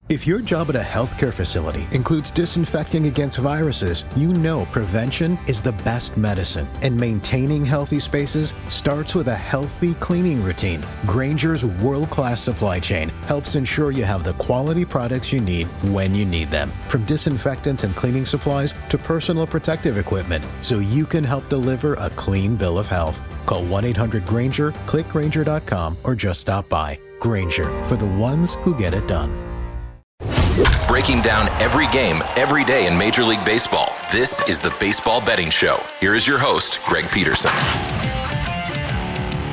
If your job at a healthcare facility includes disinfecting against viruses, you know prevention is the best medicine, and maintaining healthy spaces starts with a healthy cleaning routine. Grainger's world-class supply chain helps ensure you have the quality products you need when you need them, from disinfectants and cleaning supplies to personal protective equipment, so you can help deliver a clean bill of health. Call 1-800-GRAINGER, click Grainger.com, or just stop by. Grainger, for the ones who get it done. Breaking down every game, every day in Major League Baseball, this is the Baseball Betting Show. Here is your host, Greg Peterson.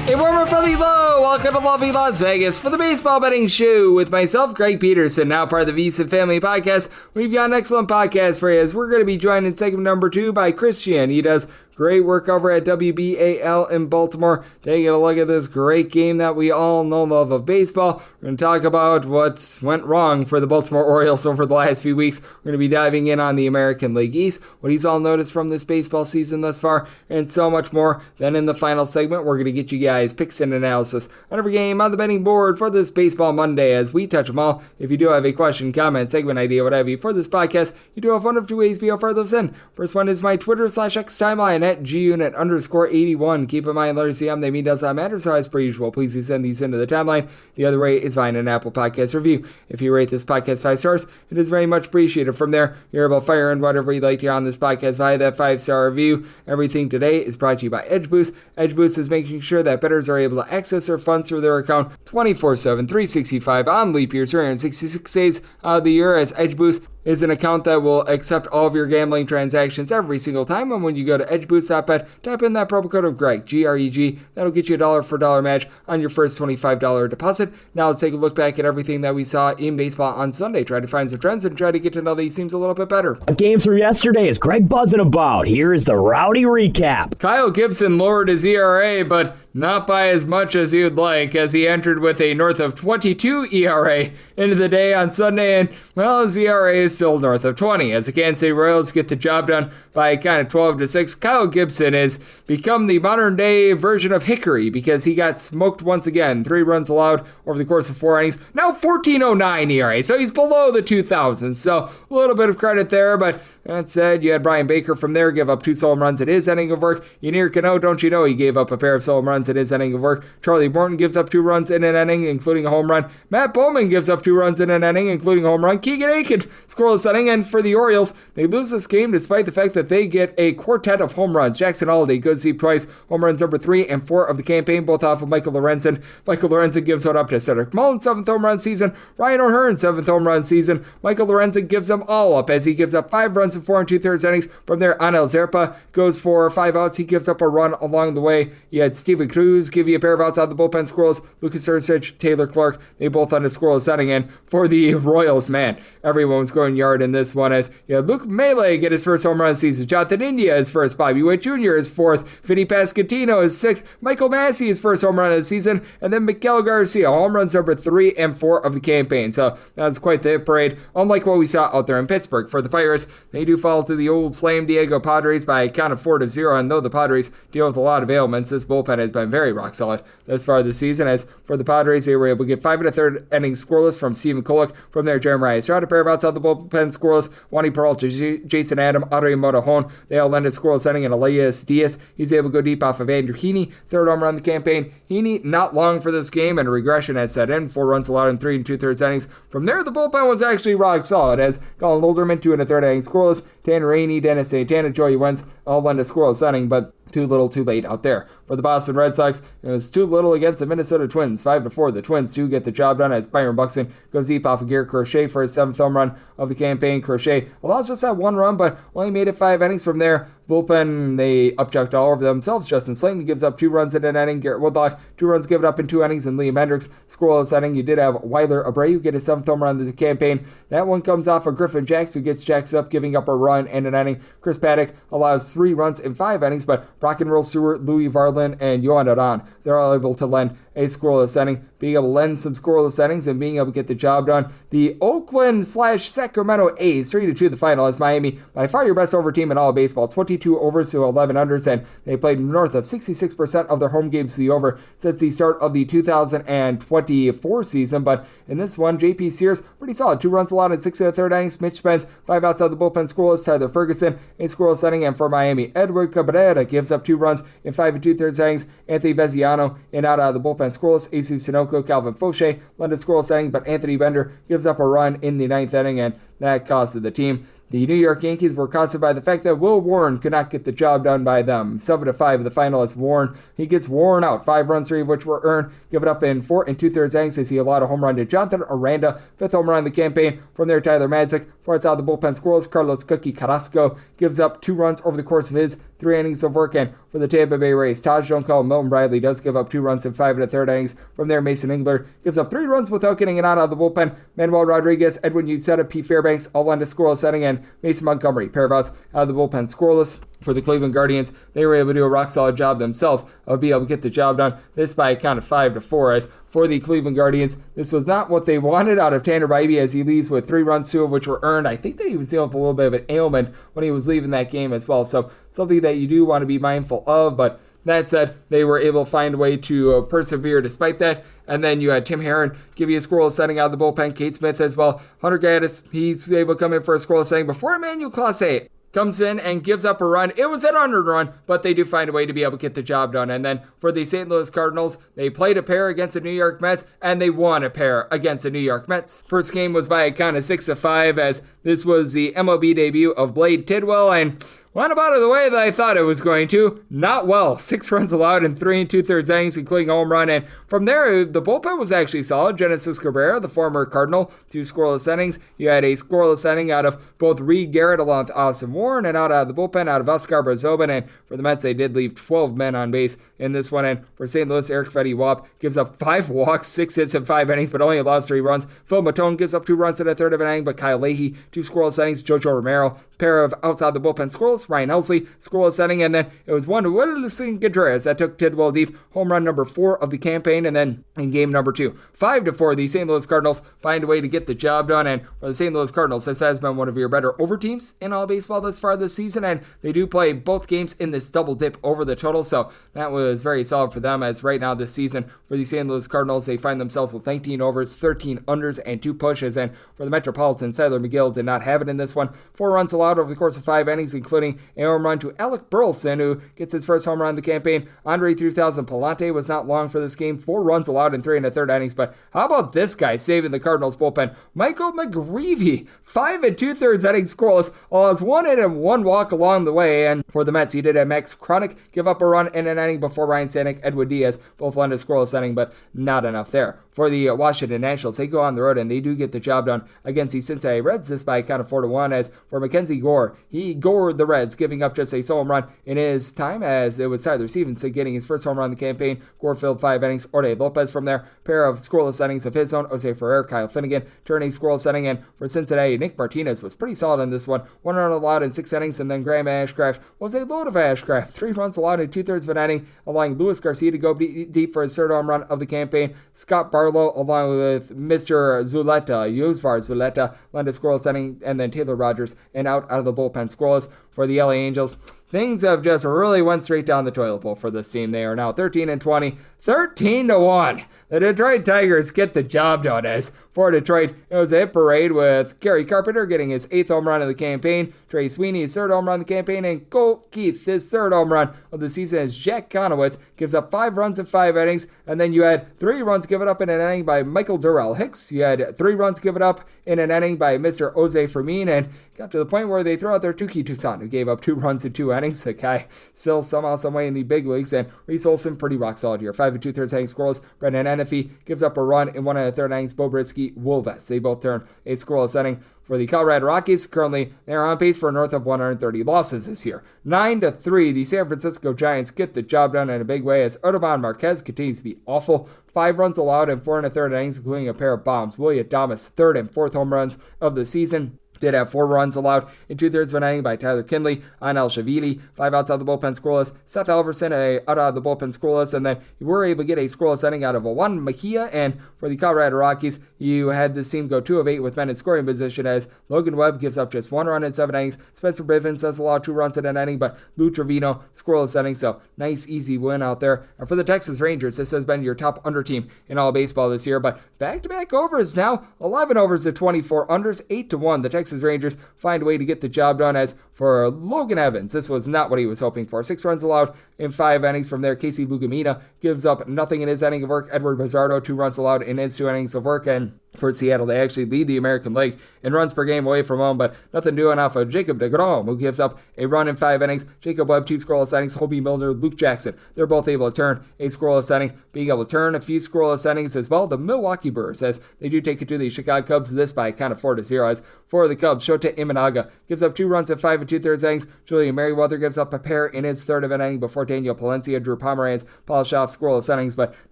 A warmer from the low. Welcome to lovely Las Vegas for the Baseball Betting Show with myself, Greg Peterson, now part of the VSiN Family Podcast. We've got an excellent podcast for you as we're going to be joined in segment number 2 by Chris Cichon. He does great work over at WBAL in Baltimore. Taking a look at this great game that we all know love of baseball. We're going to talk about what went wrong for the Baltimore Orioles over the last few weeks. We're going to be diving in on the American League East, what he's all noticed from this baseball season thus far, and so much more. Then in the final segment, we're going to get you guys picks and analysis on every game on the betting board for this Baseball Monday as we touch them all. If you do have a question, comment, segment idea, what have you for this podcast, you do have one of two ways to be able to further those in. First one is my Twitter/X timeline at gunit_81. Keep in mind, letters CM, they mean does not matter, so as per usual, please do send these into the timeline. The other way is via an Apple Podcast review. If you rate this podcast 5 stars, it is very much appreciated. From there, you're able to fire in whatever you'd like to hear on this podcast via that 5-star review. Everything today is brought to you by Edge Boost. Edge Boost is making sure that bettors are able to access their funds through their account 24/7, 365 on leap years, 366 days out of the year, as Edge Boost is an account that will accept all of your gambling transactions every single time. And when you go to edgeboost.bet, type in that promo code of Greg, G-R-E-G. That'll get you a dollar for dollar match on your first $25 deposit. Now let's take a look back at everything that we saw in baseball on Sunday. Try to find some trends and try to get to know these teams a little bit better. Games from yesterday is Greg buzzing about. Here is the rowdy recap. Kyle Gibson lowered his ERA, but not by as much as you'd like, as he entered with a north of 22 ERA into the day on Sunday, and, well, his ERA is still north of 20, as the Kansas City Royals get the job done by kind of 12-6. Kyle Gibson has become the modern-day version of Hickory, because he got smoked once again. 3 runs allowed over the course of 4 innings. Now 14.09 ERA, so he's below the 2,000, so a little bit of credit there, but that said, you had Brian Baker from there give up 2 solo runs in his inning of work. Yannier Cano, don't you know, he gave up a pair of solo runs in his inning of work. Charlie Morton gives up 2 runs in an inning, including a home run. Matt Bowman gives up 2 runs in an inning, including a home run. Keegan Aiken scoreless inning, and for the Orioles, they lose this game despite the fact that they get a quartet of home runs. Jackson Holliday goes deep twice, home runs number 3 and 4 of the campaign, both off of Michael Lorenzen. Michael Lorenzen gives one up to Cedric Mullins, 7th home run season. Ryan O'Hearn, 7th home run season. Michael Lorenzen gives them all up as he gives up 5 runs in 4 2/3 innings. From there, Anel Zerpa goes for 5 outs. He gives up a run along the way. You had Steven Cruz give you a pair of outs out of the bullpen. Squirrels, Lucas Ercich, Taylor Clark, they both on a scoreless inning. And for the Royals, man, everyone was going yard in this one, as you had Luke Melee get his first home run season. Jonathan India his first. Bobby Witt Jr. his 4th. Vinny Pasquantino his 6th. Michael Massey his first home run of the season. And then Miguel Garcia, home runs number 3 and 4 of the campaign. So that's quite the hit parade, unlike what we saw out there in Pittsburgh. For the Pirates, they do fall to the old Slam Diego Padres by a count of 4-0. And though the Padres deal with a lot of ailments, this bullpen has been very rock solid thus far this season. As for the Padres, they were able to get 5 1/3 innings scoreless from Stephen Kolek. From there, Jeremiah Estrada, a pair of outs out the bullpen scoreless. Wandy Peralta, Jason Adam, Audrey Motojon, they all ended scoreless inning. And Elias Diaz, he's able to go deep off of Andrew Heaney, 3rd home run of the campaign. Heaney not long for this game, and regression has set in. 4 runs allowed in 3 2/3 innings. From there, the bullpen was actually rock solid, as Colin Olderman, 2 1/3 innings scoreless. Tanner Rainey, Dennis Santana, Joey Wentz all lend a scoreless inning, but too little, too late out there. For the Boston Red Sox, it was too little against the Minnesota Twins. 5-4, the Twins do get the job done, as Byron Buxton goes deep off of Garrett Crochet for his 7th home run of the campaign. Crochet allows just that 1 run, but only made it 5 innings. From there, bullpen, they upchucked all over themselves. Justin Slayton gives up 2 runs in an inning. Garrett Woodlock, 2 runs given up in 2 innings. And Liam Hendricks, scoreless inning. You did have Weiler Abreu get his 7th home run of the campaign. That one comes off of Griffin Jacks, who gets Jacks up, giving up a run in an inning. Chris Paddock allows 3 runs in 5 innings, but Rock and Roll Stewart, Louis Varlin, and Yohan Duran, they're all able to lend a scoreless inning, being able to lend some scoreless innings and being able to get the job done. The Oakland/Sacramento A's 3-2 the final as Miami, by far your best over team in all of baseball, 22 overs to 11 unders, and they played north of 66% of their home games to the over since the start of the 2024 season. But in this one, JP Sears, pretty solid, 2 runs allowed in 6 1/3 innings. Mitch Spence, 5 outside the bullpen scoreless. Tyler Ferguson, a scoreless inning, and for Miami, Edward Cabrera gives up 2 runs in 5 2/3 innings. Anthony Veziano in out of the bullpen scoreless. Jesus Sunoco, Calvin Fauché led a scoreless inning, but Anthony Bender gives up a run in the 9th inning, and that costed the team. The New York Yankees were costed by the fact that Will Warren could not get the job done by them. 7-5 of the final as Warren. He gets worn out. 5 runs, 3 of which were earned. Give it up in 4 2/3 innings. They see a lot of home run to Jonathan Aranda. 5th home run in the campaign. From there, Tyler Madzik. 4 outside of the bullpen scoreless. Carlos Cookie Carrasco gives up 2 runs over the course of his 3 innings of work. And for the Tampa Bay Rays, Taj Junko and Milton Bradley does give up 2 runs in 5 1/3 innings. From there, Mason Engler gives up 3 runs without getting it out of the bullpen. Manuel Rodriguez, Edwin Uceta, Pete Fairbanks all on a scoreless inning, and Mason Montgomery, pair of outs out of the bullpen scoreless. For the Cleveland Guardians, they were able to do a rock-solid job themselves of being able to get the job done. This by a count of 5-4. As for the Cleveland Guardians, this was not what they wanted out of Tanner Bybee as he leaves with 3 runs, 2 of which were earned. I think that he was dealing with a little bit of an ailment when he was leaving that game as well. So something that you do want to be mindful of, but that said, they were able to find a way to persevere despite that. And then you had Tim Herron give you a scoreless inning out of the bullpen. Kate Smith as well. Hunter Gaddis, he's able to come in for a scoreless inning before Emmanuel Clase comes in and gives up a run. It was an unearned run, but they do find a way to be able to get the job done. And then for the St. Louis Cardinals, they played a pair against the New York Mets, and they won a pair against the New York Mets. First game was by a count of 6-5, as this was the MLB debut of Blade Tidwell, and went about it the way that I thought it was going to. Not well. 6 runs allowed in 3 2/3 innings, including a home run. And from there, the bullpen was actually solid. Genesis Cabrera, the former Cardinal, 2 scoreless innings. You had a scoreless inning out of both Reed Garrett along with Austin Warren, and out of the bullpen out of Oscar Brazobin. And for the Mets, they did leave 12 men on base in this one. And for St. Louis, Eric Fetty Wap gives up 5 walks, 6 hits in 5 innings, but only allows 3 runs. Phil Matone gives up 2 runs in a third of an inning, but Kyle Leahy, 2 scoreless innings. Jojo Romero, pair of outside the bullpen scoreless. Ryan Helsley, scoreless inning, and then it was one to Wilson Contreras that took Tidwell deep. Home run number 4 of the campaign, and then in game number 2, 5-4, the St. Louis Cardinals find a way to get the job done. And for the St. Louis Cardinals, this has been one of your better over teams in all baseball thus far this season, and they do play both games in this double dip over the total, so that was very solid for them. As right now this season for the St. Louis Cardinals, they find themselves with 19 overs, 13 unders, and 2 pushes. And for the Metropolitans, Tyler McGill did not have it in this one. 4 runs allowed over the course of 5 innings, including a home run to Alec Burleson, who gets his first home run of the campaign. Andre 3000 Palante was not long for this game. 4 runs allowed in 3 1/3 innings, but how about this guy saving the Cardinals bullpen? Michael McGreevy, 5 2/3 innings scoreless, allows 1 hit and 1 walk along the way. And for the Mets, he did have Max Chronic give up a run in an inning before Ryan Stanek, Edwin Diaz both lend a scoreless inning, but not enough there. For the Washington Nationals, they go on the road and they do get the job done against the Cincinnati Reds, this by a count of 4-1. As for Mackenzie Gore, he gored the Reds, giving up just a solo home run in his time, as it was Tyler Stevenson getting his first home run in the campaign. Gore filled 5 innings. Orde Lopez from there, pair of scoreless innings of his own. Jose Ferrer, Kyle Finnegan turning scoreless inning. And for Cincinnati, Nick Martinez was pretty solid in this one. 1 run allowed in 6 innings, and then Graham Ashcraft was a load of Ashcraft. 3 runs allowed in 2/3 of an inning, allowing Luis Garcia to go deep for his 3rd home run of the campaign. Scott Barlow, along with Mr. Zuleta, Yusvar Zuleta, lend a scoreless inning, and then Taylor Rogers and out of the bullpen scoreless. For the LA Angels, things have just really went straight down the toilet bowl for this team. They are now 13-20, 13-1. The Detroit Tigers get the job done. As for Detroit, it was a hit parade with Gary Carpenter getting his 8th home run of the campaign, Trey Sweeney his 3rd home run of the campaign, and Colt Keith his 3rd home run of the season, as Jack Conowitz gives up 5 runs in 5 innings. And then you had 3 runs given up in an inning by Michael Durrell Hicks. You had 3 runs given up in an inning by Mr. Jose Fermin, and got to the point where they throw out their Tuki Toussaint, who gave up 2 runs in 2 innings. The guy still somehow, someway in the big leagues. And Reese Olson, pretty rock solid here. 5 2/3 innings scoreless. Brendan Hennessy gives up a run in 1 1/3 innings. Bo Brisky, Wolves, they both turn a scoreless inning. For the Colorado Rockies, currently they're on pace for north of 130 losses this year. 9-3, the San Francisco Giants get the job done in a big way, as Odoban Marquez continues to be awful. 5 runs allowed in 4 1/3 innings, including a pair of bombs. William Adames, 3rd and 4th home runs of the season. did have 4 runs allowed in 2/3 of an inning by Tyler Kinley on El-Shavili. 5 outs out of the bullpen scoreless. Seth Alverson out of the bullpen scoreless. And then you were able to get a scoreless inning out of Juan Mejia. And for the Colorado Rockies, you had this team go 2 of 8 with men in scoring position as Logan Webb gives up just 1 run in 7 innings. Spencer Bivens has allowed 2 runs in an inning, but Lou Trevino scoreless inning. So nice, easy win out there. And for the Texas Rangers, this has been your top under team in all baseball this year. But back-to-back overs now. 11 overs to 24 unders, 8-1. The Texas Rangers find a way to get the job done. As for Logan Evans, this was not what he was hoping for. 6 runs allowed in 5 innings from there. Casey Lugumina gives up nothing in his inning of work. Edward Bizardo, 2 runs allowed in his 2 innings of work. And for Seattle, they actually lead the American League in runs per game away from home, but nothing doing off of Jacob deGrom, who gives up a run in 5 innings. Jacob Webb, 2 scoreless innings. Hobie Milner, Luke Jackson, they're both able to turn a scoreless inning. Being able to turn a few scoreless innings as well, the Milwaukee Brewers, as they do take it to the Chicago Cubs, this by kind of 4-0. As for the Cubs, Shota Imanaga gives up 2 runs in 5 2/3 innings. Julian Merriweather gives up a pair in his 3rd of an inning before Daniel Palencia, Drew Pomeranz polish off scoreless innings, but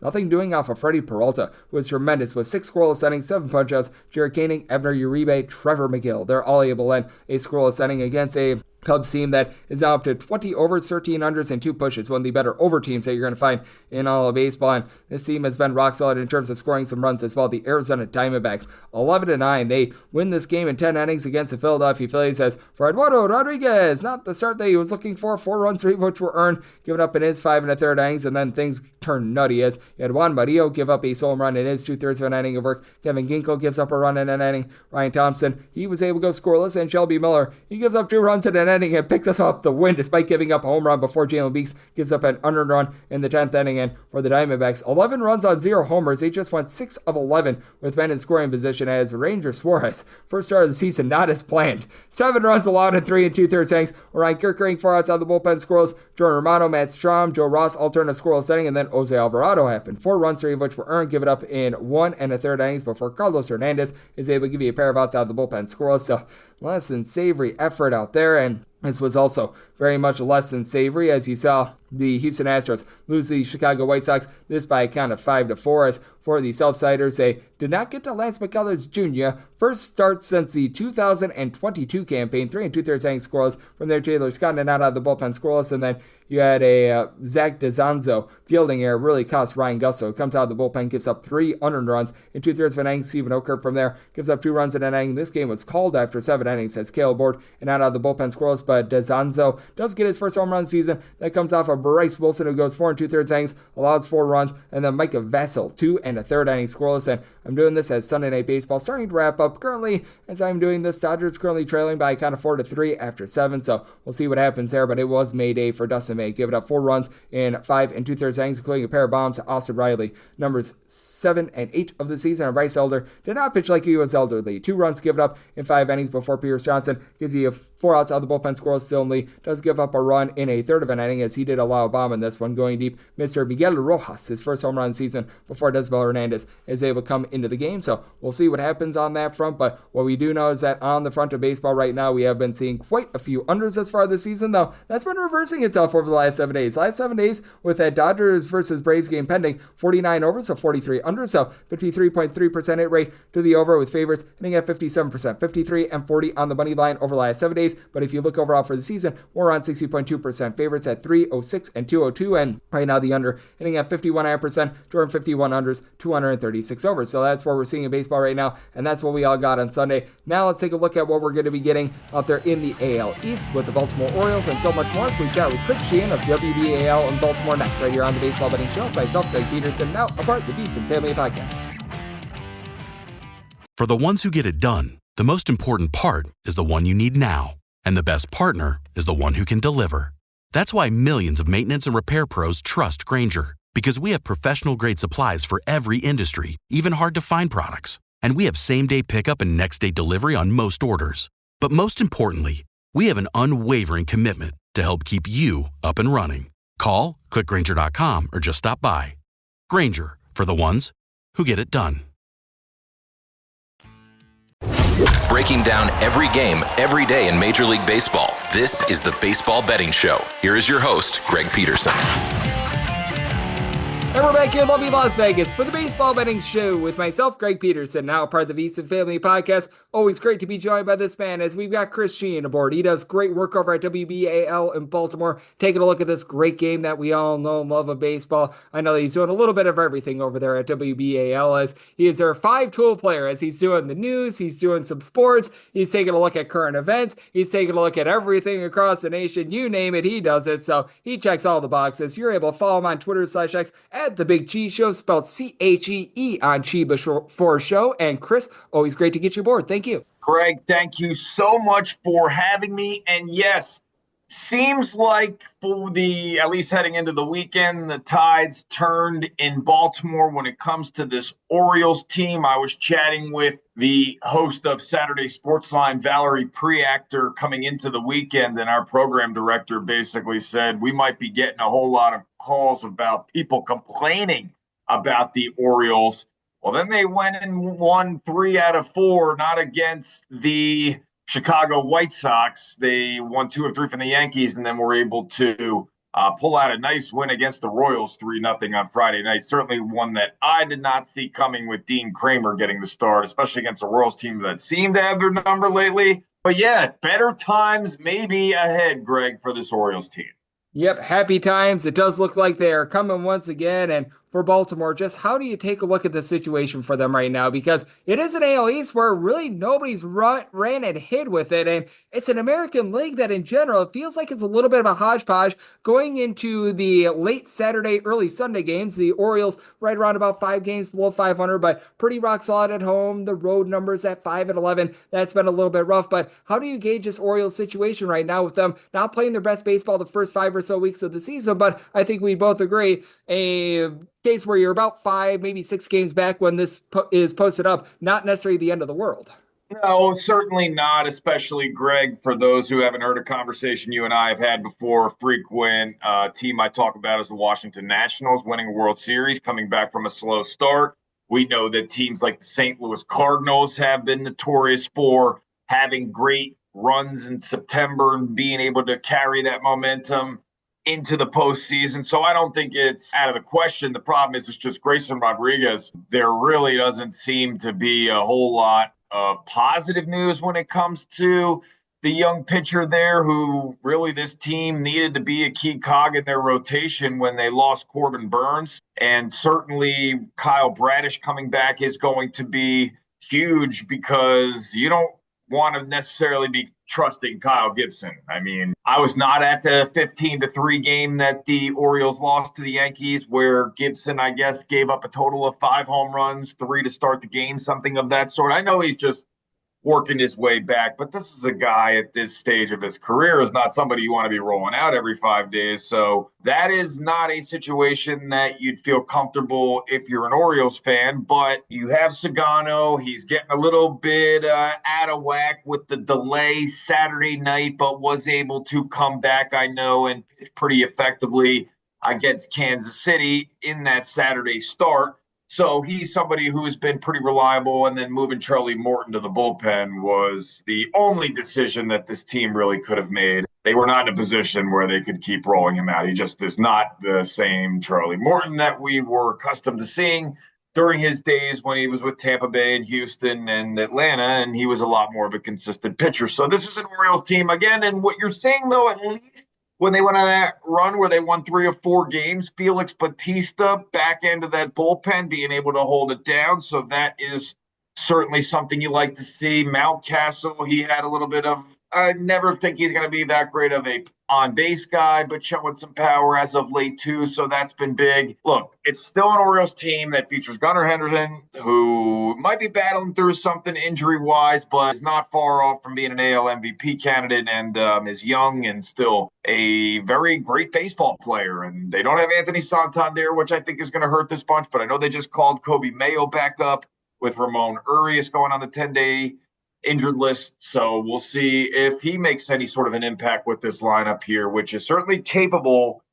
nothing doing off of Freddie Peralta, who was tremendous with 6 scoreless innings, 7 punch-outs. Jared Koenig, Abner Uribe, Trevor McGill, they're all able to end a scoreless inning against a Cubs team that is now up to 20 overs, 13 unders, and 2 pushes. One of the better over teams that you're going to find in all of baseball. And this team has been rock solid in terms of scoring some runs as well. The Arizona Diamondbacks, 11-9. They win this game in 10 innings against the Philadelphia Phillies as for Eduardo Rodriguez, not the start that he was looking for. 4 runs, 3 which were earned, given up in his 5 1/3 innings, and then things turned nutty as you had Juan Mario give up a solo run in his 2/3 of an inning of work. Kevin Ginkel gives up a run in an inning. Ryan Thompson, he was able to go scoreless, and Shelby Miller, he gives up 2 runs in an inning and picked us off the win despite giving up a home run before Jalen Beeks gives up an unearned run in the 10th inning. And for the Diamondbacks, 11 runs on 0 homers. They just went 6 of 11 with men in scoring position as Ranger Suarez, first start of the season, not as planned. 7 runs allowed in 3 2/3 innings. Ryan Kirkering, 4 outs out of the bullpen scoreless. Jordan Romano, Matt Strom, Joe Ross all turned a scoreless inning, and then Jose Alvarado happened. 4 runs, 3 of which were earned, give it up in 1 1/3 innings before Carlos Hernandez is able to give you a pair of outs out of the bullpen scoreless. So less than savory effort out there, and this was also very much less than savory as you saw the Houston Astros lose the Chicago White Sox, this by a count of 5-4. As for the Southsiders, they did not get to Lance McCullers Jr. First start since the 2022 campaign, 3 2/3 innings scoreless. From there, Taylor Scott and out of the bullpen scoreless, and then you had a Zach DeZanzo fielding error really cost Ryan Gusso. Comes out of the bullpen, gives up 3 unearned runs in 2/3 of an inning. Stephen Oker from there gives up 2 runs in an inning. This game was called after 7 innings as Caleb Board and out of the bullpen scoreless, but DeZanzo does get his first home run season. That comes off of Bryce Wilson, who goes 4 2/3 innings, allows 4 runs, and then Micah Vassell, 2 1/3 innings scoreless. And I'm doing this as Sunday Night Baseball starting to wrap up. Currently, as I'm doing this, Dodgers currently trailing by a count of 4-3 after 7, so we'll see what happens there, but it was Mayday for Dustin May. Give it up 4 runs in 5 2/3 innings, including a pair of bombs to Austin Riley. Numbers 7 and 8 of the season, and Bryce Elder did not pitch like he was elderly. 2 runs given up in 5 innings before Pierce Johnson gives you 4 outs out of the bullpen scoreless. Dylan Lee does give up a run in a 1/3 of an inning as he did allow a bomb in this one. Going deep, Mr. Miguel Rojas, his first home run of the season before Desmond Hernandez is able to come into the game. So we'll see what happens on that front, but what we do know is that on the front of baseball right now, we have been seeing quite a few unders as far this season, though that's been reversing itself over the last 7 days. Last 7 days with that Dodgers versus Braves game pending, 49 overs, so 43 unders, so 53.3% hit rate to the over, with favorites hitting at 57%, 53 and 40 on the money line over the last 7 days. But if you look overall for the season, we're on 60.2%, favorites at 306 and 202, and right now the under hitting at 51.5%, 251 unders, 236 overs. So that's what we're seeing in baseball right now, and that's what we all got on Sunday. Now let's take a look at what we're going to be getting out there in the AL East with the Baltimore Orioles and so much more as we chat with Chris Cichon of WBAL in Baltimore next, right here on the Baseball Betting Show. Myself, Greg Peterson, now a part of the VSiN Family Podcast. For the ones who get it done, the most important part is the one you need now. And the best partner is the one who can deliver. That's why millions of maintenance and repair pros trust Grainger, because we have professional-grade supplies for every industry, even hard-to-find products. And we have same-day pickup and next-day delivery on most orders. But most importantly, we have an unwavering commitment to help keep you up and running. Call, click Grainger.com, or just stop by. Grainger, for the ones who get it done. Breaking down every game, every day in Major League Baseball, this is the Baseball Betting Show. Here is your host, Greg Peterson. And we're back here in lovely Las Vegas for the Baseball Betting Show with myself, Greg Peterson, now a part of the VSiN Family Podcast. always great to be joined by this man as we've got Chris Cichon aboard. He does great work over at WBAL in Baltimore, taking a look at this great game that we all know and love of baseball. I know that he's doing a little bit of everything over there at WBAL as he is their five-tool player as he's doing the news, he's doing some sports, he's taking a look at current events, he's taking a look at everything across the nation. You name it, he does it. So he checks all the boxes. You're able to follow him on Twitter/X at The Big Cheese Show, spelled CHEE on Chiba for show. And Chris, always great to get you aboard. Thank you. Greg, thank you so much for having me. And yes, seems like at least heading into the weekend, the tides turned in Baltimore when it comes to this Orioles team. I was chatting with the host of Saturday Sportsline, Valerie Preactor, coming into the weekend, and our program director basically said we might be getting a whole lot of calls about people complaining about the Orioles. Well, then they went and won 3 out of 4, not against the Chicago White Sox. They won 2 of 3 from the Yankees, and then were able to pull out a nice win against the Royals, 3-0 on Friday night. Certainly one that I did not see coming, with Dean Kramer getting the start, especially against a Royals team that seemed to have their number lately. But yeah, better times maybe ahead, Greg, for this Orioles team. Yep, happy times. It does look like they are coming once again. And for Baltimore, just how do you take a look at the situation for them right now? Because it is an AL East where really nobody's ran and hid with it. And it's an American League that in general, it feels like it's a little bit of a hodgepodge going into the late Saturday, early Sunday games. The Orioles right around about 5 games below 500, but pretty rock solid at home. The road numbers at 5-11. That's been a little bit rough. But how do you gauge this Orioles situation right now with them not playing their best baseball the first 5 or so weeks of the season? But I think we both agree a case where you're about 5, maybe 6 games back when this is posted up, not necessarily the end of the world. No, certainly not, especially, Greg, for those who haven't heard a conversation you and I have had before. Frequent team I talk about is the Washington Nationals, winning a World Series, coming back from a slow start. We know that teams like the St. Louis Cardinals have been notorious for having great runs in September and being able to carry that momentum into the postseason. So I don't think it's out of the question. The problem is it's just Grayson Rodriguez. There really doesn't seem to be a whole lot of positive news when it comes to the young pitcher there, who really this team needed to be a key cog in their rotation when they lost Corbin Burns. And certainly Kyle Bradish coming back is going to be huge, because you don't want to necessarily be trusting Kyle Gibson. I mean, I was not at the 15-3 game that the Orioles lost to the Yankees, where Gibson, I guess, gave up a total of 5 home runs, 3 to start the game, something of that sort. I know he's just working his way back, but this is a guy at this stage of his career is not somebody you want to be rolling out every 5 days. So that is not a situation that you'd feel comfortable if you're an Orioles fan. But you have Sagano. He's getting a little bit out of whack with the delay Saturday night, but was able to come back, I know, and pitch pretty effectively against Kansas City in that Saturday start. So he's somebody who's been pretty reliable, and then moving Charlie Morton to the bullpen was the only decision that this team really could have made. They were not in a position where they could keep rolling him out. He just is not the same Charlie Morton that we were accustomed to seeing during his days when he was with Tampa Bay and Houston and Atlanta, and he was a lot more of a consistent pitcher. So this is an Orioles team again, and what you're seeing, though, at least when they went on that run where they won 3 or 4 games, Felix Bautista back into that bullpen, being able to hold it down. So that is certainly something you like to see. Mountcastle, he had a little bit of, I never think he's going to be that great of a on-base guy, but showing some power as of late too. So that's been big. Look, it's still an Orioles team that features Gunnar Henderson, who might be battling through something injury-wise, but is not far off from being an AL MVP candidate, and is young and still a very great baseball player. And they don't have Anthony Santander, which I think is going to hurt this bunch, but I know they just called Kobe Mayo back up with Ramon Urias going on the 10-day injured list. So we'll see if he makes any sort of an impact with this lineup here, which is certainly capable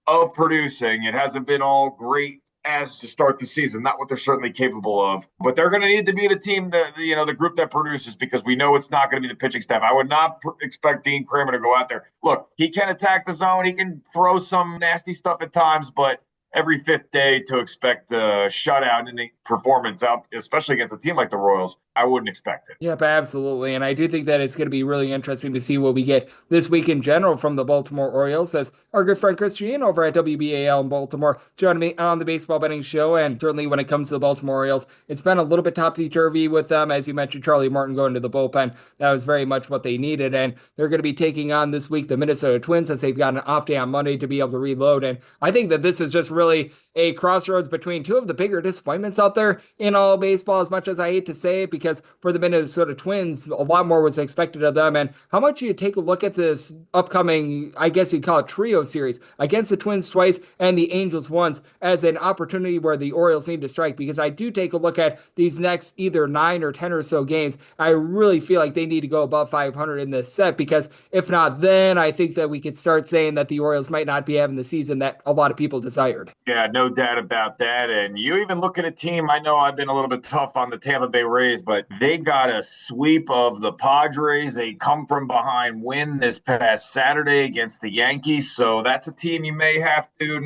of producing. It hasn't been all great as to start the season, not what they're certainly capable of, but they're going to need to be the team that, you know, the group that produces, because we know it's not going to be the pitching staff. I would not expect Dean Kramer to go out there. Look, he can attack the zone. He can throw some nasty stuff at times, but every fifth day to expect a shutout inning performance out, especially against a team like the Royals, I wouldn't expect it. Yep, absolutely. And I do think that it's going to be really interesting to see what we get this week in general from the Baltimore Orioles, as our good friend Chris Cichon over at WBAL in Baltimore joined me on the Baseball Betting Show. And certainly when it comes to the Baltimore Orioles, it's been a little bit topsy-turvy with them. As you mentioned, Charlie Martin going to the bullpen. That was very much what they needed. And they're going to be taking on this week the Minnesota Twins, as they've got an off day on Monday to be able to reload. And I think that this is just really a crossroads between two of the bigger disappointments out there in all baseball, as much as I hate to say it, because for the Minnesota Twins, a lot more was expected of them. And how much you take a look at this upcoming, I guess you'd call it trio series, against the Twins twice and the Angels once, as an opportunity where the Orioles need to strike, because I do take a look at these next either 9 or 10 or so games. I really feel like they need to go above 500 in this set, because if not, then I think that we could start saying that the Orioles might not be having the season that a lot of people desired. Yeah, no doubt about that. And you even look at a team, I know I've been a little bit tough on the Tampa Bay Rays, but they got a sweep of the Padres. They come from behind win this past Saturday against the Yankees. So that's a team you may have to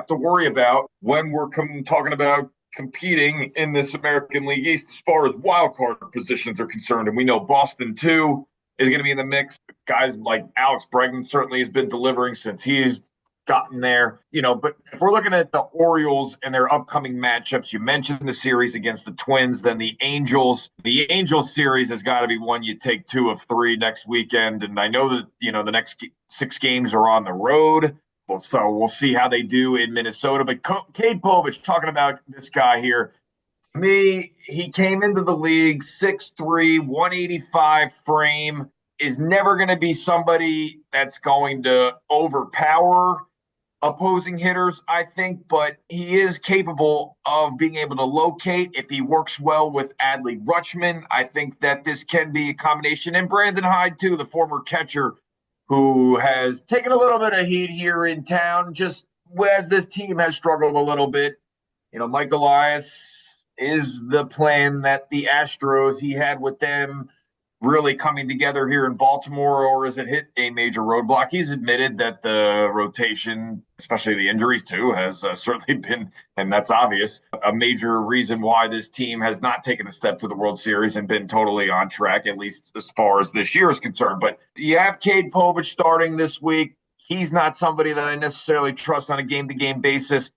worry about when we're talking about competing in this American League East as far as wild card positions are concerned. And we know Boston, too, is going to be in the mix. Guys like Alex Bregman certainly has been delivering since he's gotten there, but if we're looking at the Orioles and their upcoming matchups, you mentioned the series against the Twins, then the Angels. The Angels series has got to be one you take 2 of 3 next weekend. And I know that, the next 6 games are on the road. So we'll see how they do in Minnesota. But Cade Povich, talking about this guy here, to me, he came into the league 6'3", 185 frame, is never going to be somebody that's going to overpower opposing hitters, I think, but he is capable of being able to locate if he works well with Adley Rutschman. I think that this can be a combination. And Brandon Hyde, too, the former catcher, who has taken a little bit of heat here in town, just as this team has struggled a little bit. Mike Elias is the plan that the Astros he had with them really coming together here in Baltimore, or has it hit a major roadblock? He's admitted that the rotation, especially the injuries too, has certainly been, and that's obvious, a major reason why this team has not taken a step to the World Series and been totally on track, at least as far as this year is concerned. But you have Cade Povich starting this week. He's not somebody that I necessarily trust on a game-to-game basis.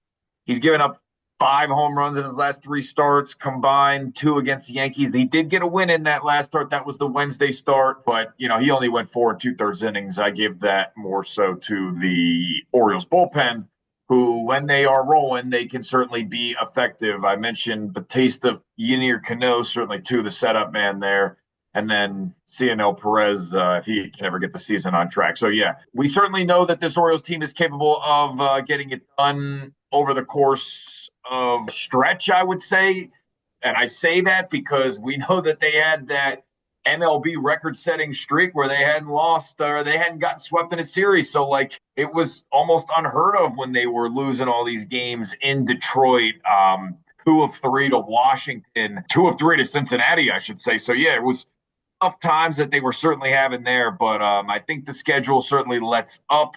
He's given up 5 home runs in his last 3 starts combined, 2 against the Yankees. He did get a win in that last start. That was the Wednesday start, but he only went 4 2/3 innings. I give that more so to the Orioles bullpen, who, when they are rolling, they can certainly be effective. I mentioned Batista, Ynier Cano, certainly too, the setup man there. And then Cionel Perez, if he can ever get the season on track. So, yeah, we certainly know that this Orioles team is capable of getting it done over the course of stretch, I would say. And I say that because we know that they had that MLB record-setting streak where they hadn't lost or they hadn't gotten swept in a series. So, it was almost unheard of when they were losing all these games in Detroit. 2 of 3 to Washington, 2 of 3 to Cincinnati, I should say. So, yeah, it was tough times that they were certainly having there. But I think the schedule certainly lets up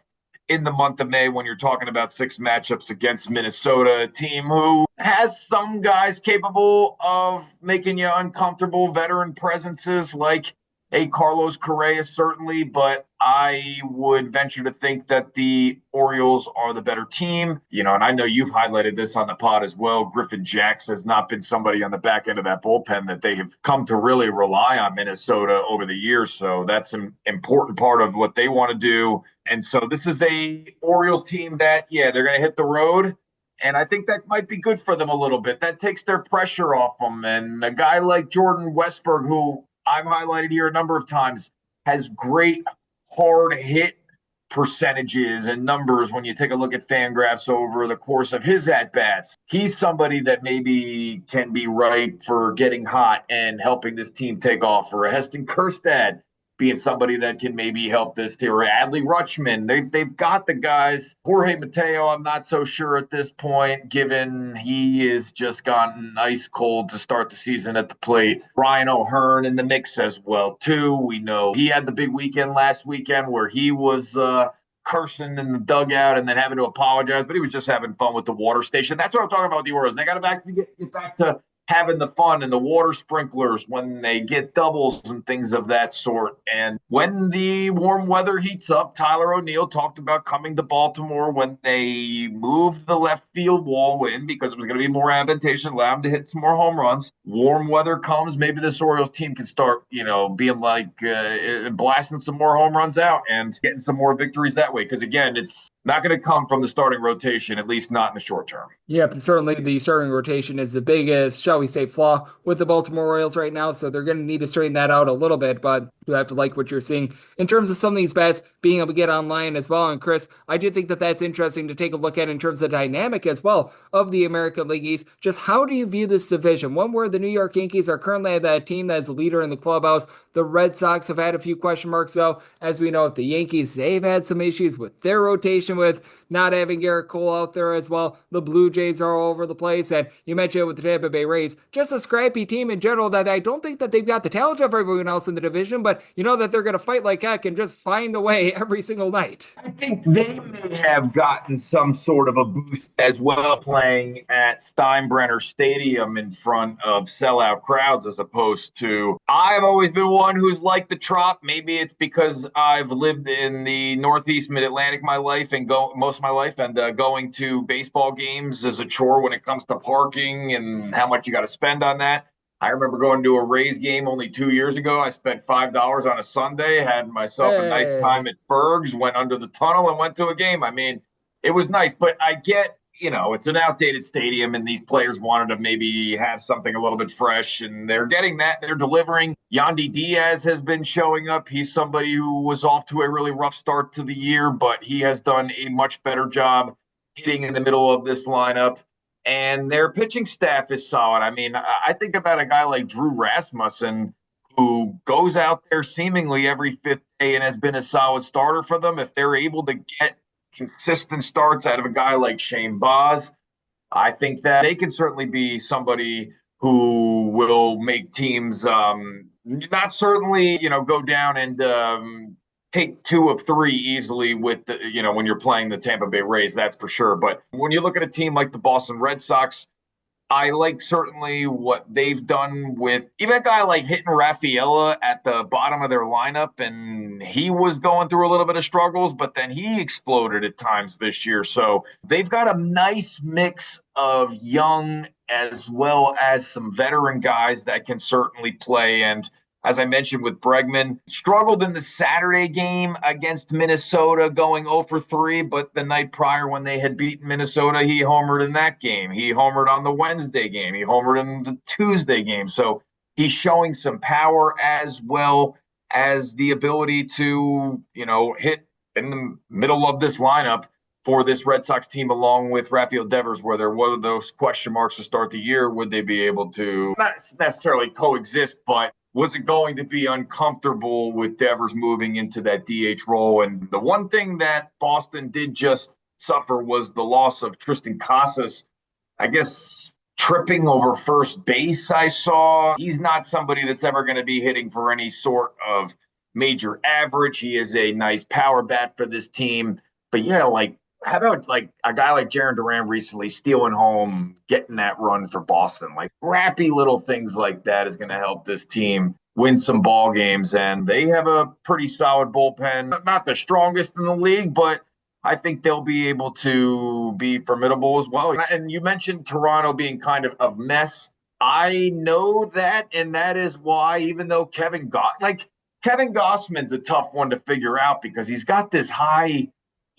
in the month of May when you're talking about 6 matchups against Minnesota, a team who has some guys capable of making you uncomfortable, veteran presences like a Carlos Correa, certainly, but I would venture to think that the Orioles are the better team. And I know you've highlighted this on the pod as well. Griffin Jacks has not been somebody on the back end of that bullpen that they have come to really rely on Minnesota over the years. So that's an important part of what they want to do. And so this is a Orioles team that, they're going to hit the road. And I think that might be good for them a little bit. That takes their pressure off them. And a guy like Jordan Westburg, who I've highlighted here a number of times, has great hard hit percentages and numbers when you take a look at Fangraphs over the course of his at-bats. He's somebody that maybe can be right for getting hot and helping this team take off. Or Heston Kjerstad being somebody that can maybe help this team. Or Adley Rutschman. They've got the guys. Jorge Mateo, I'm not so sure at this point, given he has just gotten ice cold to start the season at the plate. Brian O'Hearn in the mix as well, too. We know he had the big weekend last weekend where he was cursing in the dugout and then having to apologize, but he was just having fun with the water station. That's what I'm talking about with the Orioles. They got to get back to having the fun and the water sprinklers when they get doubles and things of that sort. And when the warm weather heats up, Tyler O'Neill talked about coming to Baltimore when they moved the left field wall in because it was going to be more advantageous, allow him to hit some more home runs. Warm weather comes, maybe this Orioles team can start, being like blasting some more home runs out and getting some more victories that way. Because again, it's not going to come from the starting rotation, at least not in the short term. Yep, certainly the starting rotation is the biggest, shall we say, flaw with the Baltimore Orioles right now, so they're going to need to straighten that out a little bit, but you have to like what you're seeing in terms of some of these bats being able to get online as well. And Chris, I do think that that's interesting to take a look at in terms of the dynamic as well of the American League East. Just how do you view this division? One where the New York Yankees are currently that team that's the leader in the clubhouse. The Red Sox have had a few question marks, though. As we know, the Yankees, they've had some issues with their rotation with not having Garrett Cole out there as well. The Blue Jays are all over the place, and you mentioned it with the Tampa Bay Rays. Just a scrappy team in general that I don't think that they've got the talent of everyone else in the division, but you know that they're going to fight like heck and just find a way every single night. I think they may have gotten some sort of a boost as well playing at Steinbrenner Stadium in front of sellout crowds as opposed to, I've always been one who's liked the Trop. Maybe it's because I've lived in the Northeast Mid-Atlantic my life and most of my life, and going to baseball games is a chore when it comes to parking and how much you got to spend on that. I remember going to a Rays game only 2 years ago. I spent $5 on a Sunday, had myself a nice time at Ferg's, went under the tunnel and went to a game. I mean, it was nice, but I get, it's an outdated stadium and these players wanted to maybe have something a little bit fresh and they're getting that. They're delivering. Yandy Diaz has been showing up. He's somebody who was off to a really rough start to the year, but he has done a much better job hitting in the middle of this lineup. And their pitching staff is solid. I mean, I think about a guy like Drew Rasmussen, who goes out there seemingly every fifth day and has been a solid starter for them. If they're able to get consistent starts out of a guy like Shane Baz, I think that they can certainly be somebody who will make teams not certainly, go down and take 2 of 3 easily with the, when you're playing the Tampa Bay Rays, that's for sure. But when you look at a team like the Boston Red Sox, I like certainly what they've done with even a guy like hitting Rafaela at the bottom of their lineup. And he was going through a little bit of struggles, but then he exploded at times this year. So they've got a nice mix of young as well as some veteran guys that can certainly play. And as I mentioned with Bregman, struggled in the Saturday game against Minnesota going 0 for 3, but the night prior when they had beaten Minnesota, he homered in that game. He homered on the Wednesday game. He homered in the Tuesday game. So he's showing some power as well as the ability to, hit in the middle of this lineup for this Red Sox team, along with Rafael Devers, where there were those question marks to start the year. Would they be able to not necessarily coexist, but was it going to be uncomfortable with Devers moving into that DH role? And the one thing that Boston did just suffer was the loss of Tristan Casas, I guess, tripping over first base. I saw he's not somebody that's ever going to be hitting for any sort of major average. He is a nice power bat for this team. But yeah, how about a guy like Jarren Duran recently stealing home, getting that run for Boston? Crappy little things like that is going to help this team win some ball games. And they have a pretty solid bullpen, not the strongest in the league, but I think they'll be able to be formidable as well. And you mentioned Toronto being kind of a mess. I know that, and that is why, even though Kevin Gossman's a tough one to figure out because he's got this high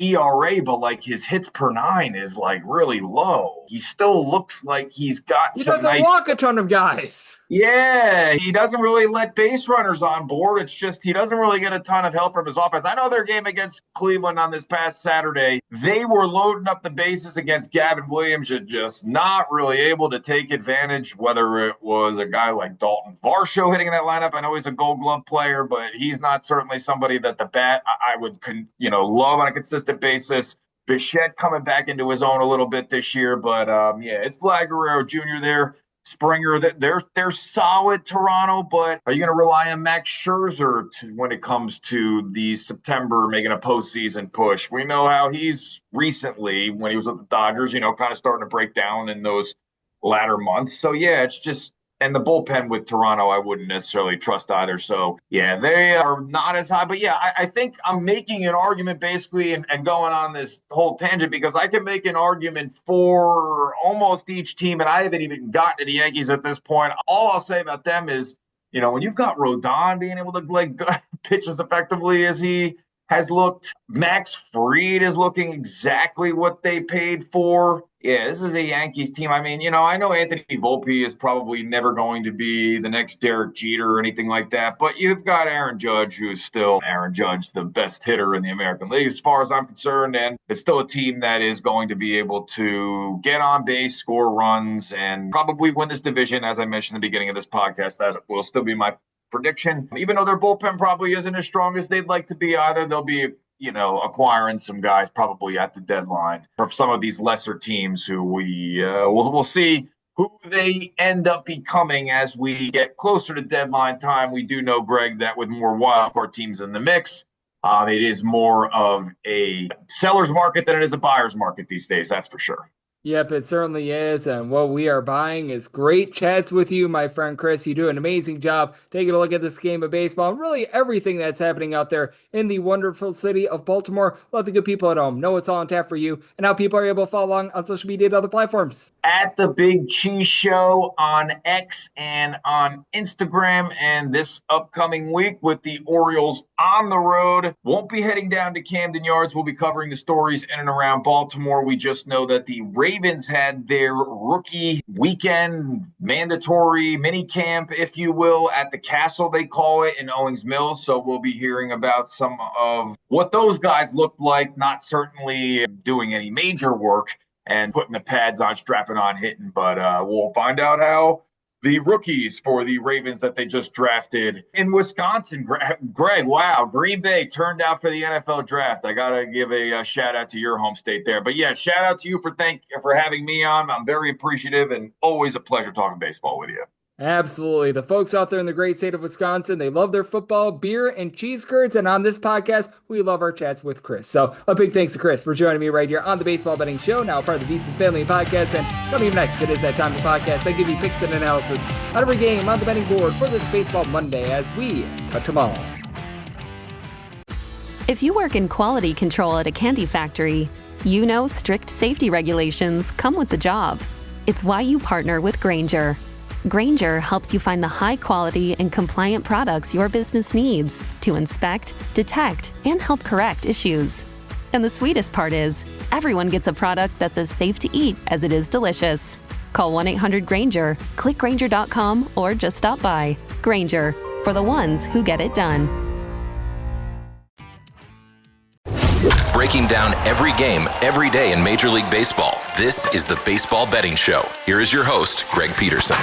ERA, but his hits per 9 is really low. He still looks like he's got he doesn't walk a ton of guys. Yeah, he doesn't really let base runners on board. It's just he doesn't really get a ton of help from his offense. I know their game against Cleveland on this past Saturday, they were loading up the bases against Gavin Williams, just not really able to take advantage, whether it was a guy like Dalton Varsho hitting in that lineup. I know he's a Gold Glove player, but he's not certainly somebody that the bat I would love on a consistent basis. Bichette coming back into his own a little bit this year, but it's Vlad Guerrero Jr. there Springer. They're solid, Toronto, but are you going to rely on Max Scherzer when it comes to the September making a postseason push? We know how he's recently, when he was with the Dodgers, kind of starting to break down in those latter months. So, yeah, it's just, and the bullpen with Toronto, I wouldn't necessarily trust either. So, yeah, they are not as high. But, yeah, I think I'm making an argument basically and going on this whole tangent because I can make an argument for almost each team, and I haven't even gotten to the Yankees at this point. All I'll say about them is, when you've got Rodon being able to pitch as effectively as he has looked, Max Fried is looking exactly what they paid for. Yeah, this is a Yankees team. I mean, I know Anthony Volpe is probably never going to be the next Derek Jeter or anything like that, but you've got Aaron Judge, who's still Aaron Judge, the best hitter in the American League as far as I'm concerned, and it's still a team that is going to be able to get on base, score runs, and probably win this division. As I mentioned at the beginning of this podcast, that will still be my prediction. Even though their bullpen probably isn't as strong as they'd like to be either, they'll be acquiring some guys probably at the deadline for some of these lesser teams who we'll see who they end up becoming as we get closer to deadline time. We do know, Greg, that with more wildcard teams in the mix, it is more of a seller's market than it is a buyer's market these days. That's for sure. Yep, it certainly is, and what we are buying is great chats with you, my friend Chris. You do an amazing job taking a look at this game of baseball and really everything that's happening out there in the wonderful city of Baltimore. Let the good people at home know what's all on tap for you and how people are able to follow along on social media and other platforms. At The Big Cheese Show on X and on Instagram, and this upcoming week with the Orioles on the road. Won't be heading down to Camden Yards. We'll be covering the stories in and around Baltimore. We just know that the Ravens had their rookie weekend mandatory mini camp, if you will, at the Castle, they call it, in Owings Mills. So we'll be hearing about some of what those guys looked like, not certainly doing any major work and putting the pads on, strapping on, hitting. But we'll find out how the rookies for the Ravens that they just drafted in Wisconsin. Greg, wow, Green Bay turned out for the NFL draft. I got to give a shout out to your home state there. But yeah, shout out to you for having me on. I'm very appreciative and always a pleasure talking baseball with you. Absolutely. The folks out there in the great state of Wisconsin, they love their football, beer, and cheese curds. And on this podcast, we love our chats with Chris. So a big thanks to Chris for joining me right here on the Baseball Betting Show, now part of the VC Family Podcast. And coming up next, it is that time of the podcast. I give you picks and analysis on every game on the betting board for this Baseball Monday as we touch them all. If you work in quality control at a candy factory, you know strict safety regulations come with the job. It's why you partner with Grainger. Grainger helps you find the high-quality and compliant products your business needs to inspect, detect, and help correct issues. And the sweetest part is, everyone gets a product that's as safe to eat as it is delicious. Call 1-800-GRAINGER, click Grainger.com, or just stop by. Grainger, for the ones who get it done. Breaking down every game, every day in Major League Baseball. This is the Baseball Betting Show. Here is your host, Greg Peterson.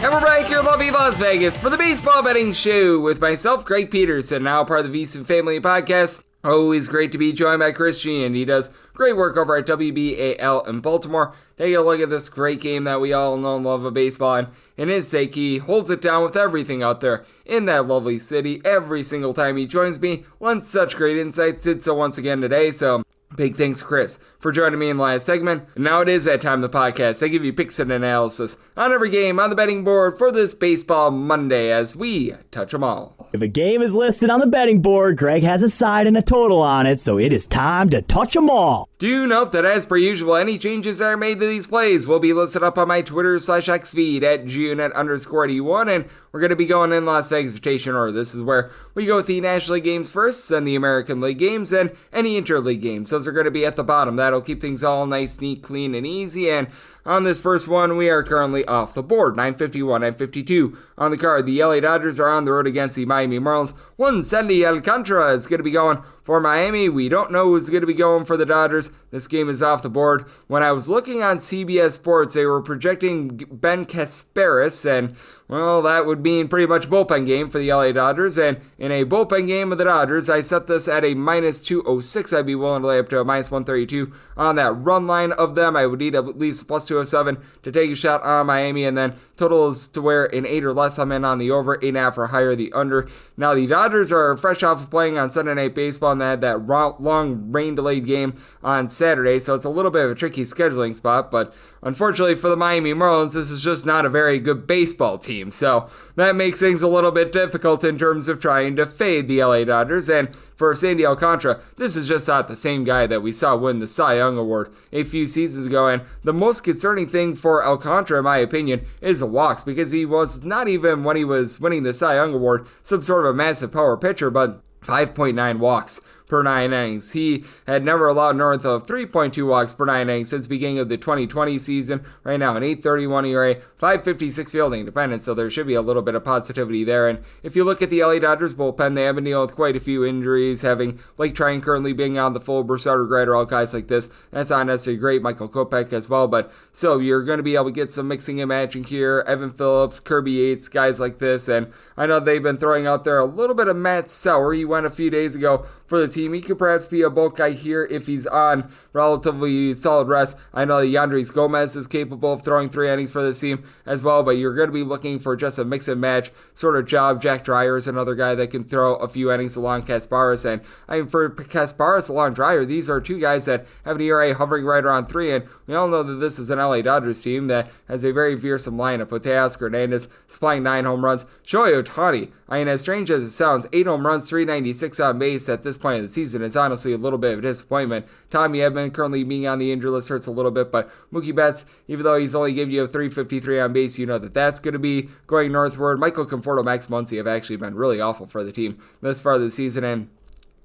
And we're back here in lovely Las Vegas for the Baseball Betting Show with myself, Greg Peterson, now part of the VC Family Podcast. Always great to be joined by Chris Cichon. He does great work over at WBAL in Baltimore. Take a look at this great game that we all know and love of baseball. And in his sake, he holds it down with everything out there in that lovely city every single time he joins me. Lends such great insights, did so once again today. So big thanks to Chris for joining me in the last segment. And now it is that time of the podcast. I give you picks and analysis on every game on the betting board for this Baseball Monday as we touch them all. If a game is listed on the betting board, Greg has a side and a total on it, so it is time to touch them all. Do note that as per usual, any changes that are made to these plays will be listed up on my Twitter/X feed at GUNet_81, and we're going to be going in Las Vegas rotation order. This is where we go with the National League games first, then the American League games, and any interleague games. Those are going to be at the bottom. That'll keep things all nice, neat, clean, and easy, and on this first one, we are currently off the board. 951, 952 on the card. The LA Dodgers are on the road against the Miami Marlins. 170 Alcantara is going to be going for Miami. We don't know who's going to be going for the Dodgers. this game is off the board. When I was looking on CBS Sports, they were projecting Ben Kasparis, and, well, that would mean pretty much bullpen game for the LA Dodgers. And in a bullpen game of the Dodgers, I set this at a minus 206. I'd be willing to lay up to a minus 132 on that run line of them. I would need at least plus 207 to take a shot on Miami, and then totals to where an 8 or less I'm in on the over, 8.5 or higher the under. Now the Dodgers are fresh off of playing on Sunday Night Baseball, and they had that long rain-delayed game on Saturday, so it's a little bit of a tricky scheduling spot, but unfortunately for the Miami Marlins, this is just not a very good baseball team, so that makes things a little bit difficult in terms of trying to fade the LA Dodgers. And for Sandy Alcantara, this is just not the same guy that we saw win the Cy Young Award a few seasons ago, and the most concerning thing for Alcantara, in my opinion, is the walks, because he was not even, when he was winning the Cy Young Award, some sort of a massive power pitcher, but 5.9 walks per 9 innings. He had never allowed north of 3.2 walks per 9 innings since the beginning of the 2020 season. Right now, an 8.31 ERA, 5.56 fielding independence, so there should be a little bit of positivity there. And if you look at the LA Dodgers bullpen, they have been dealing with quite a few injuries, having Blake Trine currently being on the full, Broussard, Grider, all guys like this. That's not necessarily great. Michael Kopech as well, but still, you're going to be able to get some mixing and matching here. Evan Phillips, Kirby Yates, guys like this. And I know they've been throwing out there a little bit of Matt Sauer. He went a few days ago for the team. He could perhaps be a bulk guy here if he's on relatively solid rest. I know that Yandres Gomez is capable of throwing 3 innings for this team as well, but you're going to be looking for just a mix and match sort of job. Jack Dreyer is another guy that can throw a few innings along Kasparis, and I mean, for Kasparis along Dreyer, these are two guys that have an ERA hovering right around 3, and we all know that this is an LA Dodgers team that has a very fearsome lineup with Teoscar Hernandez supplying 9 home runs. Shohei Ohtani, I mean, as strange as it sounds, 8 home runs, 396 on base at this point of the season is honestly a little bit of a disappointment. Tommy Edman currently being on the injury list hurts a little bit, but Mookie Betts, even though he's only giving you a 353 on base, you know that that's going to be going northward. Michael Conforto, Max Muncy have actually been really awful for the team this far this season, and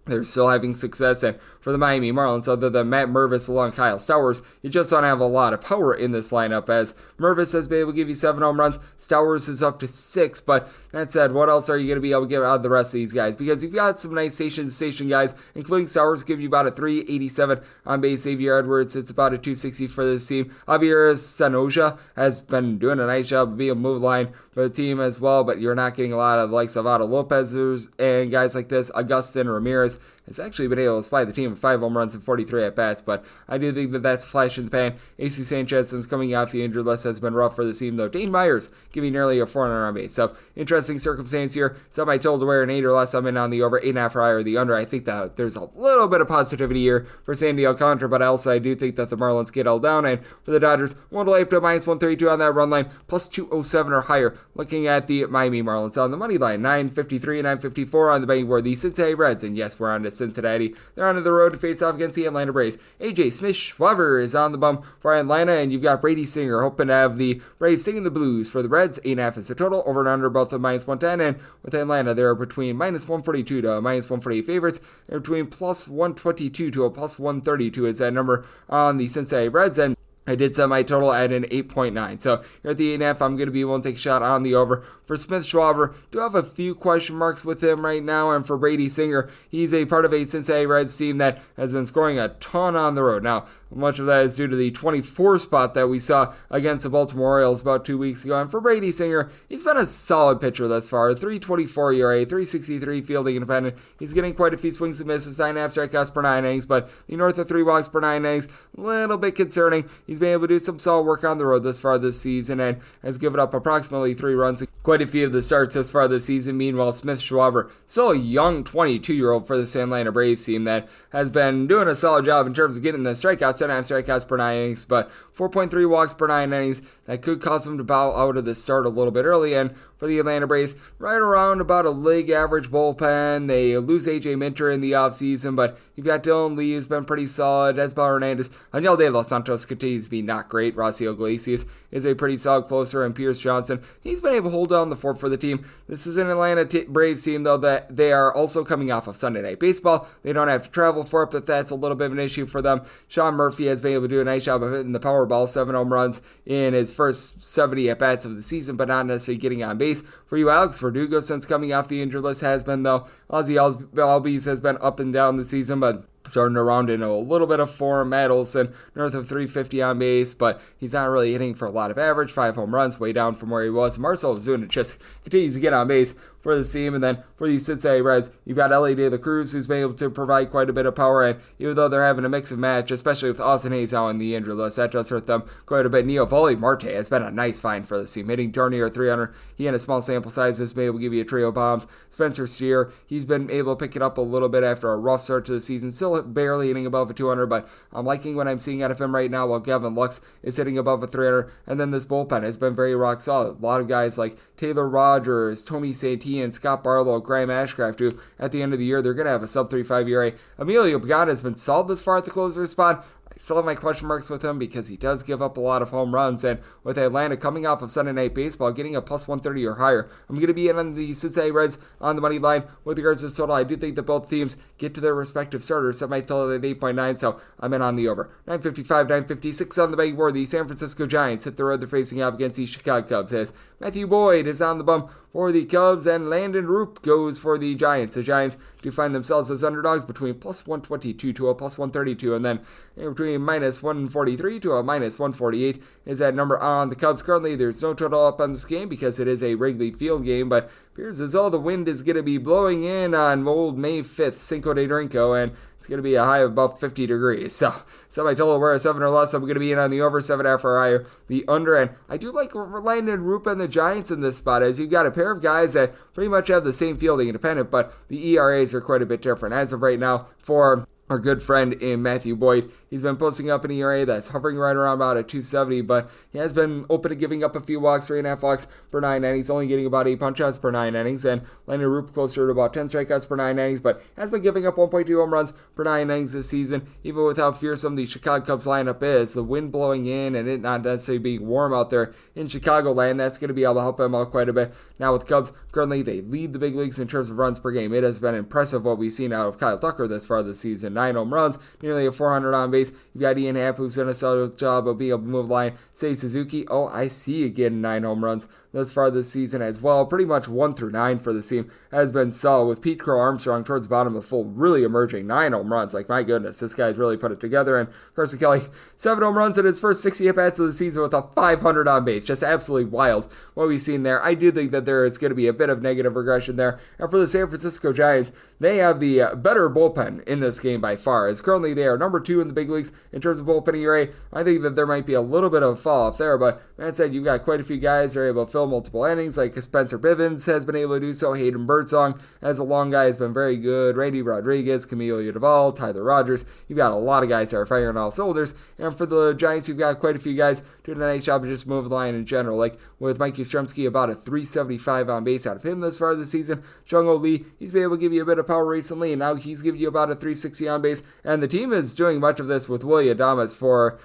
they're still having success. And for the Miami Marlins, other than Matt Mervis along Kyle Stowers, you just don't have a lot of power in this lineup, as Mervis has been able to give you 7 home runs, Stowers is up to 6, but that said, what else are you going to be able to get out of the rest of these guys? Because you've got some nice station guys, including Stowers, give you about a 387 on base. Xavier Edwards, it's about a 260 for this team. Javier Sanoja has been doing a nice job of being a move line for the team as well, but you're not getting a lot of the likes of Otto Lopez and guys like this. Augustin Ramirez has actually been able to supply the team with 5 home runs and 43 at-bats, but I do think that that's a flash in the pan. AC Sanchez, since coming off the injured list, has been rough for the team, though. Dane Myers giving nearly a 400 on base, so interesting circumstance here. Some I told to wear an 8 or less. I'm in on the over, 8.5 or higher the under. I think that there's a little bit of positivity here for Sandy Alcantara, but also I do think that the Marlins get held down, and for the Dodgers, one to lay up to minus 132 on that run line, plus 207 or higher. Looking at the Miami Marlins on the money line, 953 and 954 on the betting board. The Cincinnati Reds, and yes, we're on to Cincinnati. They're on the road to face off against the Atlanta Braves. AJ Smith-Schwaber is on the bum for Atlanta, and you've got Brady Singer hoping to have the Braves singing the blues for the Reds. 8.5 is the total, over and under both of minus 110, and with Atlanta, they're between minus 142 to minus 148 favorites. They're between plus 122 to a plus 132 is that number on the Cincinnati Reds, and I did set my total at an 8.9. So here at the 8.5, I'm going to be willing to take a shot on the over. For Smith-Schwaber, do have a few question marks with him right now. And for Brady Singer, he's a part of a Cincinnati Reds team that has been scoring a ton on the road. Now, much of that is due to the 24 spot that we saw against the Baltimore Orioles about 2 weeks ago. And for Brady Singer, he's been a solid pitcher thus far. 3.24 ERA, 3.63 fielding independent. He's getting quite a few swings and misses, 9.5 strikeouts per 9 innings, but the north of 3 walks per 9 innings, a little bit concerning. He's been able to do some solid work on the road this far this season and has given up approximately 3 runs in quite a few of the starts this far this season. Meanwhile, Smith-Schwaber, still a young 22-year-old for the Atlanta Braves team that has been doing a solid job in terms of getting the strikeouts, 7.5 strikeouts per 9 innings, but 4.3 walks per 9 innings. That could cause him to bow out of the start a little bit early, and for the Atlanta Braves, right around about a league average bullpen. They lose A.J. Minter in the offseason, but you've got Dylan Lee, who's been pretty solid. Esbal Hernandez, Daniel De Los Santos continues to be not great. Rocio Iglesias is a pretty solid closer, and Pierce Johnson, he's been able to hold down the fort for the team. This is an Atlanta Braves team, though, that they are also coming off of Sunday Night Baseball. They don't have to travel for it, but that's a little bit of an issue for them. Sean Murphy has been able to do a nice job of hitting the Powerball, 7 home runs in his first 70 at-bats of the season, but not necessarily getting on base. For you, Alex Verdugo, since coming off the injured list, has been, though. Ozzie Albies has been up and down the season, but starting to round in a little bit of form. Matt Olson, north of 350 on base, but he's not really hitting for a lot of average. 5 home runs, way down from where he was. Marcell Ozuna just continues to get on base for the team. And then for the Cincinnati Reds, you've got Elly De La Cruz, who's been able to provide quite a bit of power. And even though they're having a mix of match, especially with Austin Hayes out on the injury list, that does hurt them quite a bit. Neovalli Marte has been a nice find for the team, hitting darn near 300. He had a small sample size, has been able to give you a trio of bombs. Spencer Steer, he's been able to pick it up a little bit after a rough start to the season, still barely hitting above a 200, but I'm liking what I'm seeing out of him right now, while Gavin Lux is hitting above a 300. And then this bullpen has been very rock solid. A lot of guys like Taylor Rogers, Tony Santillan, Scott Barlow, Graham Ashcraft, who at the end of the year, they're going to have a sub-3.5 ERA. Emilio Pagan has been solid this far at the closer spot. I still have my question marks with him because he does give up a lot of home runs, and with Atlanta coming off of Sunday Night Baseball, getting a plus 130 or higher, I'm going to be in on the Cincinnati Reds on the money line. With regards to this total, I do think that both teams get to their respective starters, set my total at 8.9, so I'm in on the over. 955, 956 on the betting board. The San Francisco Giants hit the road they're facing off against the Chicago Cubs, as Matthew Boyd is on the bump for the Cubs, and Landon Roop goes for the Giants. The Giants do find themselves as underdogs between plus 122 to a plus 132, and then between minus 143 to a minus 148 is that number on the Cubs. Currently, there's no total up on this game because it is a Wrigley Field game, but appears as though the wind is going to be blowing in on old May 5th, Cinco de Drinko, and it's going to be a high of about 50 degrees. So my total where 7 or less, I'm going to be in on the over, 7.5 or higher, the under. And I do like Landon Roop and the Giants in this spot, as you've got a pair of guys that pretty much have the same fielding independent, but the ERAs are quite a bit different. As of right now, for our good friend in Matthew Boyd, he's been posting up an ERA that's hovering right around about a 270, but he has been open to giving up a few walks, 3.5 walks per 9 innings, only getting about 8 punch-outs per 9 innings, and Landon Roop closer to about 10 strikeouts per 9 innings, but has been giving up 1.2 home runs per 9 innings this season, even with how fearsome the Chicago Cubs lineup is. The wind blowing in and it not necessarily being warm out there in Chicagoland, that's going to be able to help him out quite a bit. Now with Cubs, currently they lead the big leagues in terms of runs per game. It has been impressive what we've seen out of Kyle Tucker this far this season. 9 home runs, nearly a 400 on base. You've got Ian Happ, who's done a solid job of being able to move the line. Seiya Suzuki, I see again 9 home runs thus far this season as well. Pretty much 1 through 9 for the team has been solid, with Pete Crow Armstrong towards the bottom of the full really emerging. 9 home runs, like my goodness, this guy's really put it together. And Carson Kelly, 7 home runs in his first 60 at-bats of the season with a 500 on base. Just absolutely wild what we've seen there. I do think that there is going to be a bit of negative regression there. And for the San Francisco Giants, they have the better bullpen in this game by far, as currently they are number 2 in the big leagues in terms of bullpen ERA. I think that there might be a little bit of a fall off there, but that said, you've got quite a few guys that are able to fill multiple innings, like Spencer Bivens has been able to do so. Hayden Birdsong, as a long guy, has been very good. Randy Rodriguez, Camilo Duvall, Tyler Rogers. You've got a lot of guys that are firing on all cylinders. And for the Giants, you've got quite a few guys doing a nice job of just moving the line in general, like with Mike Yastrzemski, about a 375 on base out of him this far this season. Jung-Ho Lee, he's been able to give you a bit of power recently, and now he's giving you about a 360 on base. And the team is doing much of this with Willy Adames for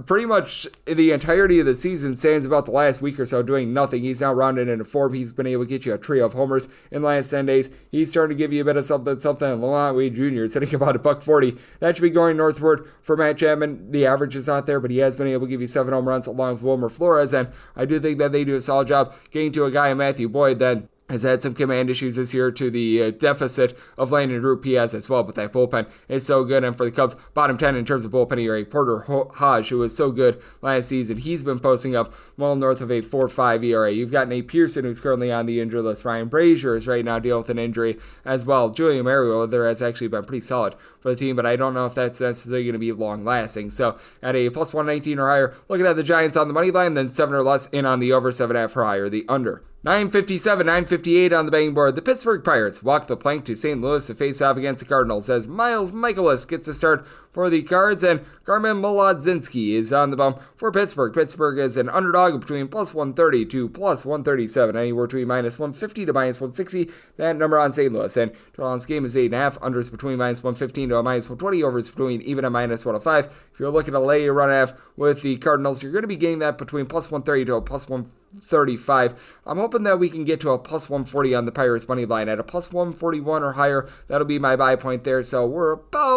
pretty much the entirety of the season, sans about the last week or so, doing nothing. He's now rounded into form. He's been able to get you a trio of homers in the last 10 days. He's starting to give you a bit of something. And Lamont Wade Jr. is hitting about $140. That should be going northward for Matt Chapman. The average is not there, but he has been able to give you 7 home runs along with Wilmer Flores, and I do think that they do a solid job getting to a guy in Matthew Boyd that has had some command issues this year to the deficit of Landon Roop he has as well, but that bullpen is so good. And for the Cubs, bottom 10 in terms of bullpen ERA, Porter Hodge, who was so good last season, he's been posting up well north of a 4.5 ERA. You've got Nate Pearson, who's currently on the injury list. Ryan Brazier is right now dealing with an injury as well. Julian Merriweather has actually been pretty solid for the team, but I don't know if that's necessarily going to be long-lasting. So at a plus 119 or higher, looking at the Giants on the money line, then 7 or less in on the over, 7.5 or higher, the under. 957, 958 on the betting board. The Pittsburgh Pirates walk the plank to St. Louis to face off against the Cardinals as Miles Michaelis gets a start for the Cards, and Garmin Molodzinski is on the bump for Pittsburgh. Pittsburgh is an underdog between plus 130 to plus 137, anywhere between minus 150 to minus 160. That number on St. Louis. And total on this game is 8.5. Unders between minus 115 to a minus 120. Overs between even a minus 105. If you're looking to lay a run half with the Cardinals, you're going to be getting that between plus 130 to a plus 135. I'm hoping that we can get to a plus 140 on the Pirates money line. At a plus 141 or higher, that'll be my buy point there. So we're about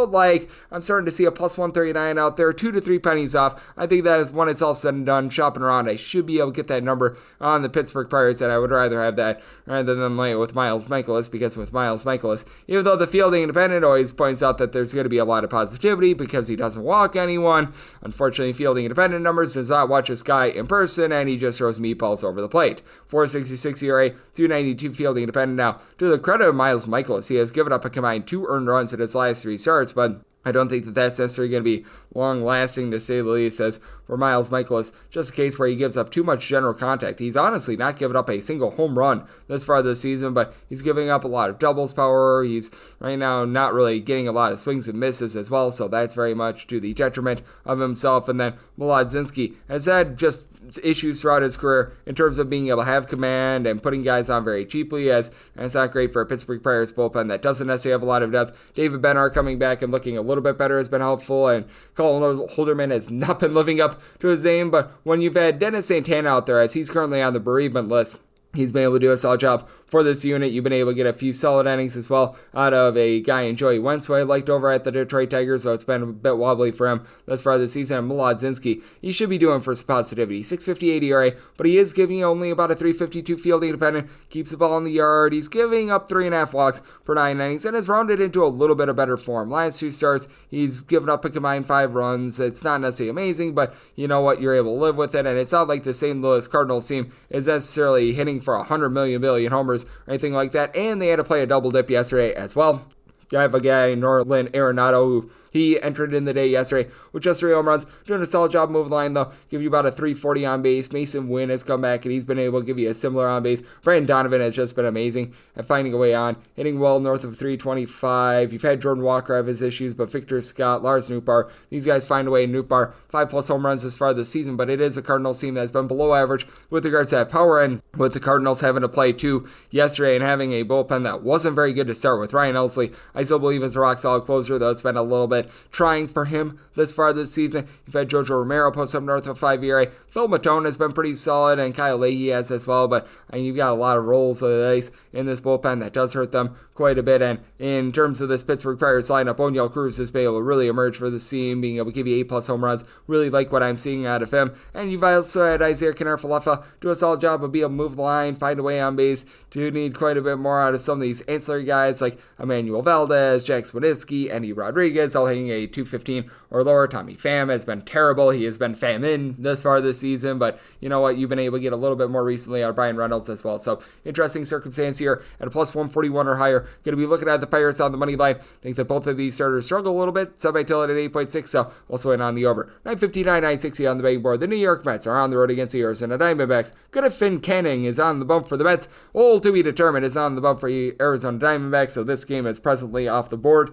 I'm starting starting to see a plus 139 out there, 2 to 3 pennies off. I think that is when it's all said and done, shopping around, I should be able to get that number on the Pittsburgh Pirates, and I would rather have that rather than lay it with Miles Mikolas, because with Miles Mikolas, even though the Fielding Independent always points out that there's going to be a lot of positivity because he doesn't walk anyone, unfortunately, Fielding Independent numbers does not watch this guy in person, and he just throws meatballs over the plate. 4.66 ERA, 2.92 Fielding Independent. Now, to the credit of Miles Mikolas, he has given up a combined 2 earned runs in his last 3 starts, but I don't think that that's necessarily going to be long-lasting, to say the least, as for Miles Mikolas, just a case where he gives up too much general contact. He's honestly not given up a single home run this far this season, but he's giving up a lot of doubles power. He's right now not really getting a lot of swings and misses as well, so that's very much to the detriment of himself. And then Mlodzinski has had just issues throughout his career in terms of being able to have command and putting guys on very cheaply, as and it's not great for a Pittsburgh Pirates bullpen that doesn't necessarily have a lot of depth. David Benhart coming back and looking a little bit better has been helpful, and Colin Holderman has not been living up to his name, but when you've had Dennis Santana out there, as he's currently on the bereavement list, he's been able to do a solid job for this unit. You've been able to get a few solid innings as well out of a guy in Joey Wentz, who I liked over at the Detroit Tigers, so it's been a bit wobbly for him thus far this season. And Mlodzinski, he should be doing for some positivity. 6.58 ERA, but he is giving you only about a 3.52 Fielding Independent, keeps the ball in the yard. He's giving up 3.5 walks per 9 innings, and has rounded into a little bit of better form. Last 2 starts, he's given up a combined 5 runs. It's not necessarily amazing, but you know what? You're able to live with it, and it's not like the St. Louis Cardinals team is necessarily hitting for 100 billion homers or anything like that, and they had to play a double dip yesterday as well. I have a guy, Norlin Arenado, who he entered in the day yesterday with just 3 home runs, doing a solid job moving the line, though. Give you about a 340 on base. Mason Wynn has come back, and he's been able to give you a similar on base. Brandon Donovan has just been amazing at finding a way on, hitting well north of 325. You've had Jordan Walker have his issues, but Victor Scott, Lars Nootbaar, these guys find a way. Nootbaar, 5+ home runs this far this season, but it is a Cardinals team that's been below average with regards to that power, and with the Cardinals having to play 2 yesterday and having a bullpen that wasn't very good to start with. Ryan Elsley, I still believe, is a rock-solid closer, though it's been a little bit trying for him this far this season. You've had Jojo Romero post up north of 5 ERA. Phil Matone has been pretty solid, and Kyle Leahy has as well, but you've got a lot of rolls of the dice in this bullpen that does hurt them quite a bit. And in terms of this Pittsburgh Pirates lineup, Oniel Cruz has been able to really emerge for the team, being able to give you 8+ home runs. Really like what I'm seeing out of him. And you've also had Isaiah Kiner-Falefa do a solid job of being able to move the line, find a way on base. Do need quite a bit more out of some of these ancillary guys like Emmanuel Valdez, Jack Swinicki, Andy Rodriguez, all hitting a 215 or lower. Tommy Pham has been terrible. He has been Pham-in this far this season, but you know what? You've been able to get a little bit more recently out of Brian Reynolds as well. So interesting circumstance here at a plus 141 or higher. Going to be looking at the Pirates on the money line. Think that both of these starters struggle a little bit. Semi-till at 8.6, so also in on the over. 959, 960 on the betting board. The New York Mets are on the road against the Arizona Diamondbacks. Good if Finn Canning is on the bump for the Mets. All to be determined is on the bump for the Arizona Diamondbacks, so this game is presently off the board.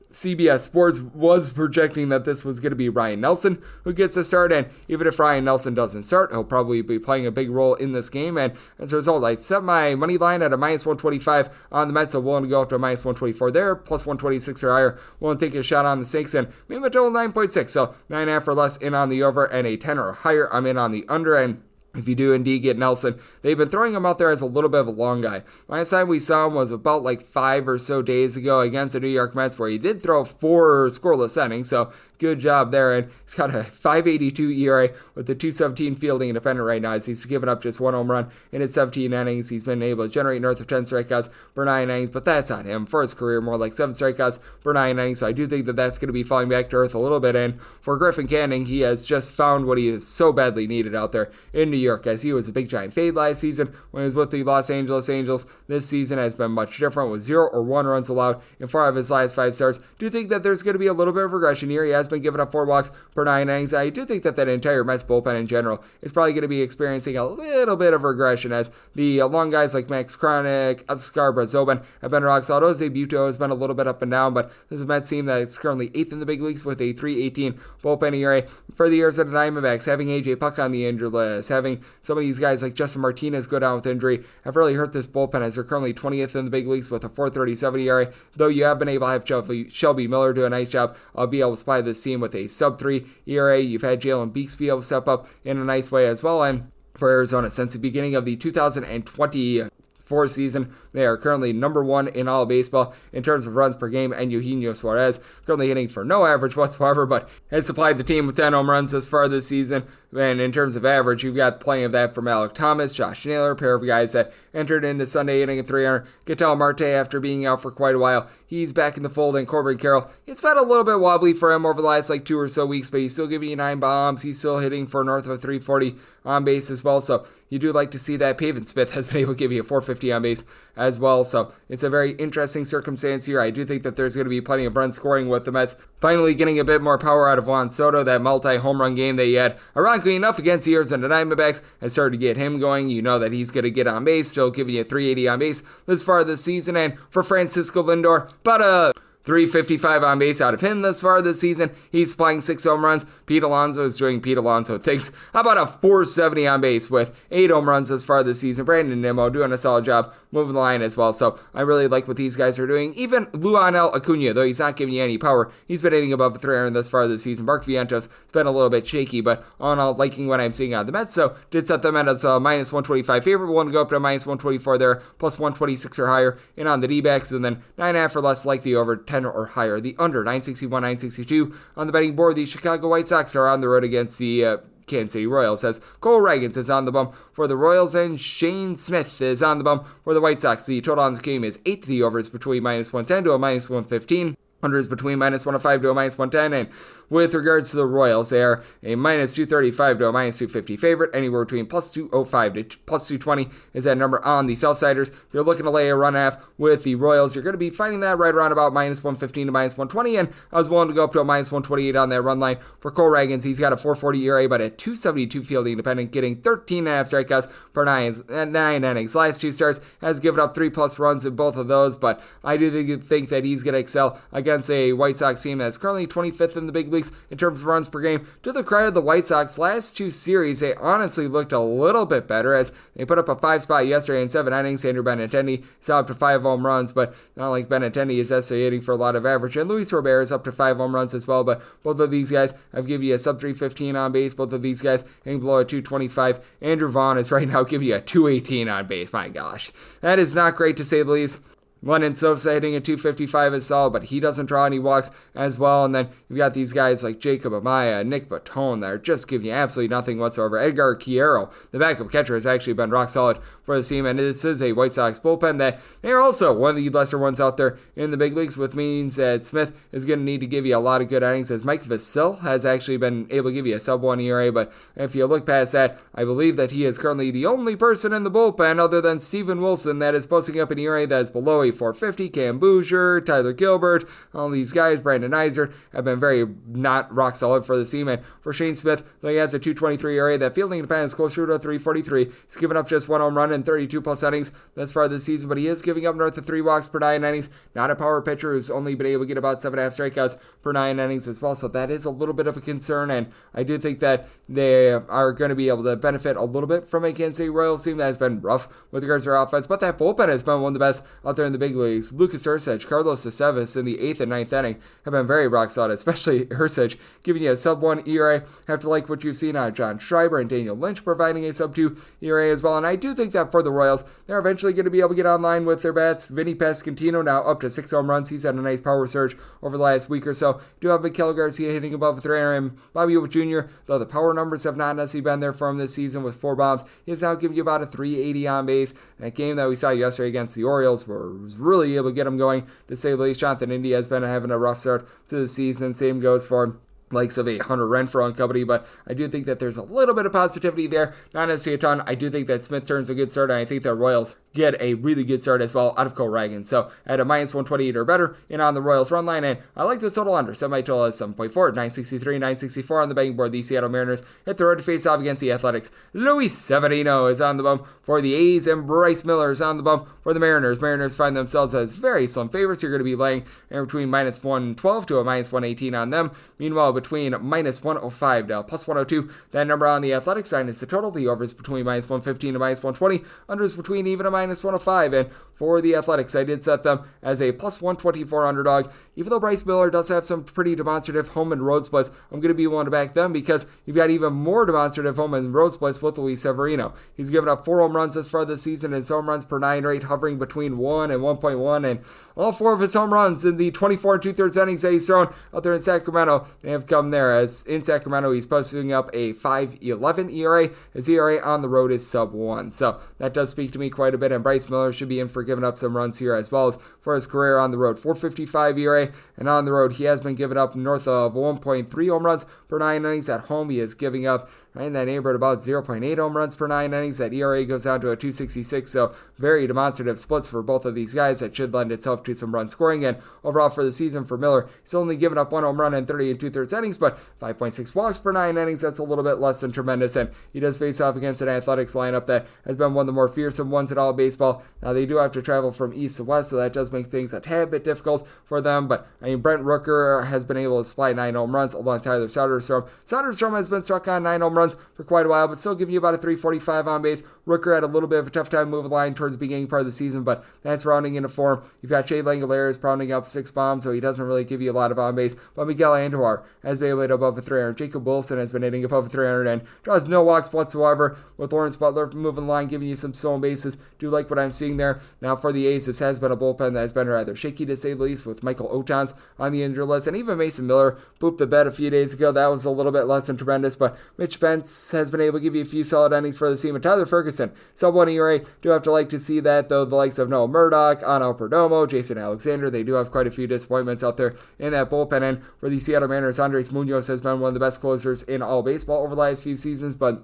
CBS Sports was projecting that this was going to be Ryan Nelson who gets the start, and even if Ryan Nelson doesn't start, he'll probably be playing a big role in this game. And as a result, I set my money line at a minus 125 on the Mets, so willing to go up to a minus 124 there, plus 126 or higher. Willing to take a shot on the Saints, and maybe a total 9.6, so 9.5 or less in on the over, and a 10 or higher I'm in on the under. And if you do indeed get Nelson, they've been throwing him out there as a little bit of a long guy. Last time we saw him was about like 5 or so days ago against the New York Mets, where he did throw 4 scoreless innings, so good job there. And he's got a 5.82 ERA with the 2.17 Fielding Independent right now, as he's given up just 1 home run in his 17 innings. He's been able to generate north of 10 strikeouts per 9 innings, but that's not him. For his career, more like 7 strikeouts per 9 innings, so I do think that that's going to be falling back to earth a little bit. And for Griffin Canning, he has just found what he is so badly needed out there in New York, as he was a big giant fade last season when he was with the Los Angeles Angels. This season has been much different, with 0 or 1 runs allowed in 4 of his last 5 starts. Do think that there's going to be a little bit of regression here. He has been giving up 4 walks per 9 innings. I do think that entire Mets bullpen in general is probably going to be experiencing a little bit of regression, as the long guys like Max Kronick, Oscar Brazoban have been rock solid. Jose Buto has been a little bit up and down, but this is a Mets team that is currently 8th in the big leagues with a 3.18 bullpen ERA. For the Arizona Diamondbacks, having AJ Puck on the injured list, having some of these guys like Justin Martinez go down with injury, have really hurt this bullpen, as they're currently 20th in the big leagues with a 4.37 ERA. Though you have been able to have Shelby Miller do a nice job of being able to supply this team with a sub-3 ERA. You've had Jalen Beeks be able to step up in a nice way as well. And for Arizona, since the beginning of the 2024 season, They are currently number 1 in all of baseball in terms of runs per game, and Eugenio Suarez currently hitting for no average whatsoever, but has supplied the team with 10 home runs thus far this season. And in terms of average, you've got plenty of that from Alec Thomas, Josh Naylor, a pair of guys that entered into Sunday hitting at 300. Ketel Marte, after being out for quite a while, he's back in the fold. And Corbin Carroll, it's been a little bit wobbly for him over the last 2 or so weeks, but he's still giving you 9 bombs. He's still hitting for north of 340 on base as well. So you do like to see that. Pavin Smith has been able to give you a 450 on base as well. So it's a very interesting circumstance here. I do think that there's going to be plenty of run scoring with the Mets finally getting a bit more power out of Juan Soto. That multi-home run game that he had, ironically enough, against the Arizona Diamondbacks has started to get him going. You know that he's going to get on base, still giving you 380 on base this far this season. And for Francisco Lindor, about a 355 on base out of him thus far this season. He's supplying 6 home runs. Pete Alonso is doing Pete Alonso things. How about a 470 on base with 8 home runs thus far this season? Brandon Nimmo doing a solid job moving the line as well. So I really like what these guys are doing. Even Luanel Acuna, though he's not giving you any power, he's been hitting above 300 thus far this season. Mark Vientos has been a little bit shaky, but all in all, liking what I'm seeing out of the Mets. So did set them at as a minus 125 favorite. One to go up to minus 124 there, plus 126 or higher. And on the D-backs, and then 9.5 or less, like the over 10 or higher. The under 961, 962 on the betting board. The Chicago White Sox are on the road against the Kansas City Royals, as Cole Ragans is on the bump for the Royals and Shane Smith is on the bump for the White Sox. The total on this game is 8. The overs between minus 110 to a minus 115. Under is between minus 105 to a minus 110, and with regards to the Royals, they are a minus 235 to a minus 250 favorite. Anywhere between plus 205 to plus 220 is that number on the Southsiders. If you're looking to lay a run half with the Royals, you're going to be finding that right around about minus 115 to minus 120, and I was willing to go up to a minus 128 on that run line for Cole Ragans. He's got a 4.40 ERA, but a 2.72 fielding independent, getting 13.5 strikeouts per 9 innings. Last 2 starts has given up 3+ runs in both of those, but I do think that he's going to excel against a White Sox team that's currently 25th in the big leagues in terms of runs per game. To the credit of the White Sox, last 2 series, they honestly looked a little bit better as they put up a 5 spot yesterday in 7 innings. Andrew Benintendi is up to 5 home runs, but not like Benintendi is necessarily hitting for a lot of average. And Luis Robert is up to 5 home runs as well, but both of these guys have given you a sub 315 on base. Both of these guys hitting below a 225. Andrew Vaughn is right now giving you a 218 on base. My gosh, that is not great to say the least. Lennon Sosa hitting a 255 is solid, but he doesn't draw any walks as well. And then you've got these guys like Jacob Amaya, Nick Batone that are just giving you absolutely nothing whatsoever. Edgar Quiero, the backup catcher, has actually been rock solid for the team, and this is a White Sox bullpen that they are also one of the lesser ones out there in the big leagues, which means that Smith is going to need to give you a lot of good innings, as Mike Vasil has actually been able to give you a sub-1 ERA. But if you look past that, I believe that he is currently the only person in the bullpen other than Steven Wilson that is posting up an ERA that is below a 450. Cam Bouger, Tyler Gilbert, all these guys, Brandon Iser, have been very not rock solid for the team. And for Shane Smith, though he has a 223 ERA, that fielding independence is closer to a 343. He's given up just 1 home run in 32+ innings thus far this season, but he is giving up north of 3 walks per 9 innings. Not a power pitcher who's only been able to get about 7.5 strikeouts per 9 innings as well, so that is a little bit of a concern, and I do think that they are going to be able to benefit a little bit from a Kansas City Royals team that has been rough with regards to their offense, but that bullpen has been one of the best out there in the big leagues. Lucas Ursich, Carlos Aceves in the 8th and 9th inning have been very rock solid, especially Ursich giving you a sub-1 ERA. Have to like what you've seen out of John Schreiber and Daniel Lynch providing a sub-2 ERA as well, and I do think that for the Royals, they're eventually going to be able to get online with their bats. Vinny Pasquantino now up to 6 home runs. He's had a nice power surge over the last week or so. Do have Miguel Garcia hitting above 300, and Bobby Witt Jr., though the power numbers have not necessarily been there for him this season with 4 bombs, he is now giving you about a 380 on base. That game that we saw yesterday against the Orioles was really able to get him going, to say the least. Jonathan India has been having a rough start to the season. Same goes for likes of a Hunter Renfroe and company, but I do think that there's a little bit of positivity there. Not necessarily a ton. I do think that Smith turns a good start, and I think that Royals get a really good start as well out of Cole Ragans. So at a minus 128 or better in on the Royals run line, and I like the total under. Semi-total is 7.4, 963, 964 on the betting board. The Seattle Mariners hit the road to face off against the Athletics. Luis Severino is on the bump for the A's, and Bryce Miller is on the bump for the Mariners. Mariners find themselves as very slim favorites. You're going to be laying between minus 112 to a minus 118 on them. Meanwhile, between minus 105 to plus 102, that number on the Athletics side is the total. The over is between minus 115 to minus 120. Under is between even a minus 105. And for the Athletics, I did set them as a plus 124 underdog. Even though Bryce Miller does have some pretty demonstrative home and road splits, I'm going to be willing to back them because you've got even more demonstrative home and road splits with Luis Severino. He's given up 4 home runs this far this season, and his home runs per 9 rate hovering between 1 and 1.1, and all 4 of his home runs in the 24 and 2/3 innings that he's thrown out there in Sacramento, they have come there, as in Sacramento he's posting up a 5.11 ERA. His ERA on the road is sub 1, so that does speak to me quite a bit, and Bryce Miller should be in for giving up some runs here as well as for his career on the road. 4.55 ERA, and on the road he has been giving up north of 1.3 home runs per 9 innings. At home he is giving up in that neighborhood about 0.8 home runs per 9 innings. That ERA goes down to a 2.66, so very demonstrative splits for both of these guys that should lend itself to some run scoring. And overall for the season for Miller, he's only given up 1 home run in 30 and 2/3 innings, but 5.6 walks per 9 innings, that's a little bit less than tremendous, and he does face off against an Athletics lineup that has been one of the more fearsome ones in all of baseball. Now they do have to travel from east to west, so that does make things a tad bit difficult for them, but I mean, Brent Rooker has been able to supply 9 home runs along Tyler Soderstrom. Soderstrom has been struck on 9 home runs for quite a while, but still giving you about a 3.45 on base. Rooker had a little bit of a tough time moving the line towards the beginning part of the season, but that's rounding into form. You've got Shea Langoliers pounding up 6 bombs, so he doesn't really give you a lot of on base, but Miguel Andujar has been able to hit above a 300. Jacob Wilson has been hitting above a 300 and draws no walks whatsoever, with Lawrence Butler moving the line, giving you some stolen bases. Do like what I'm seeing there. Now for the A's, this has been a bullpen that has been rather shaky to say the least, with Michael Otans on the injured list, and even Mason Miller pooped the bed a few days ago. That was a little bit less than tremendous, but Mitch Spence has been able to give you a few solid innings for the team. And Tyler Ferguson, sub 1 ERA, do have to like to see that, though. The likes of Noah Murdoch, Ano Perdomo, Jason Alexander, they do have quite a few disappointments out there in that bullpen. And for the Seattle Mariners, Andres Munoz has been one of the best closers in all baseball over the last few seasons, but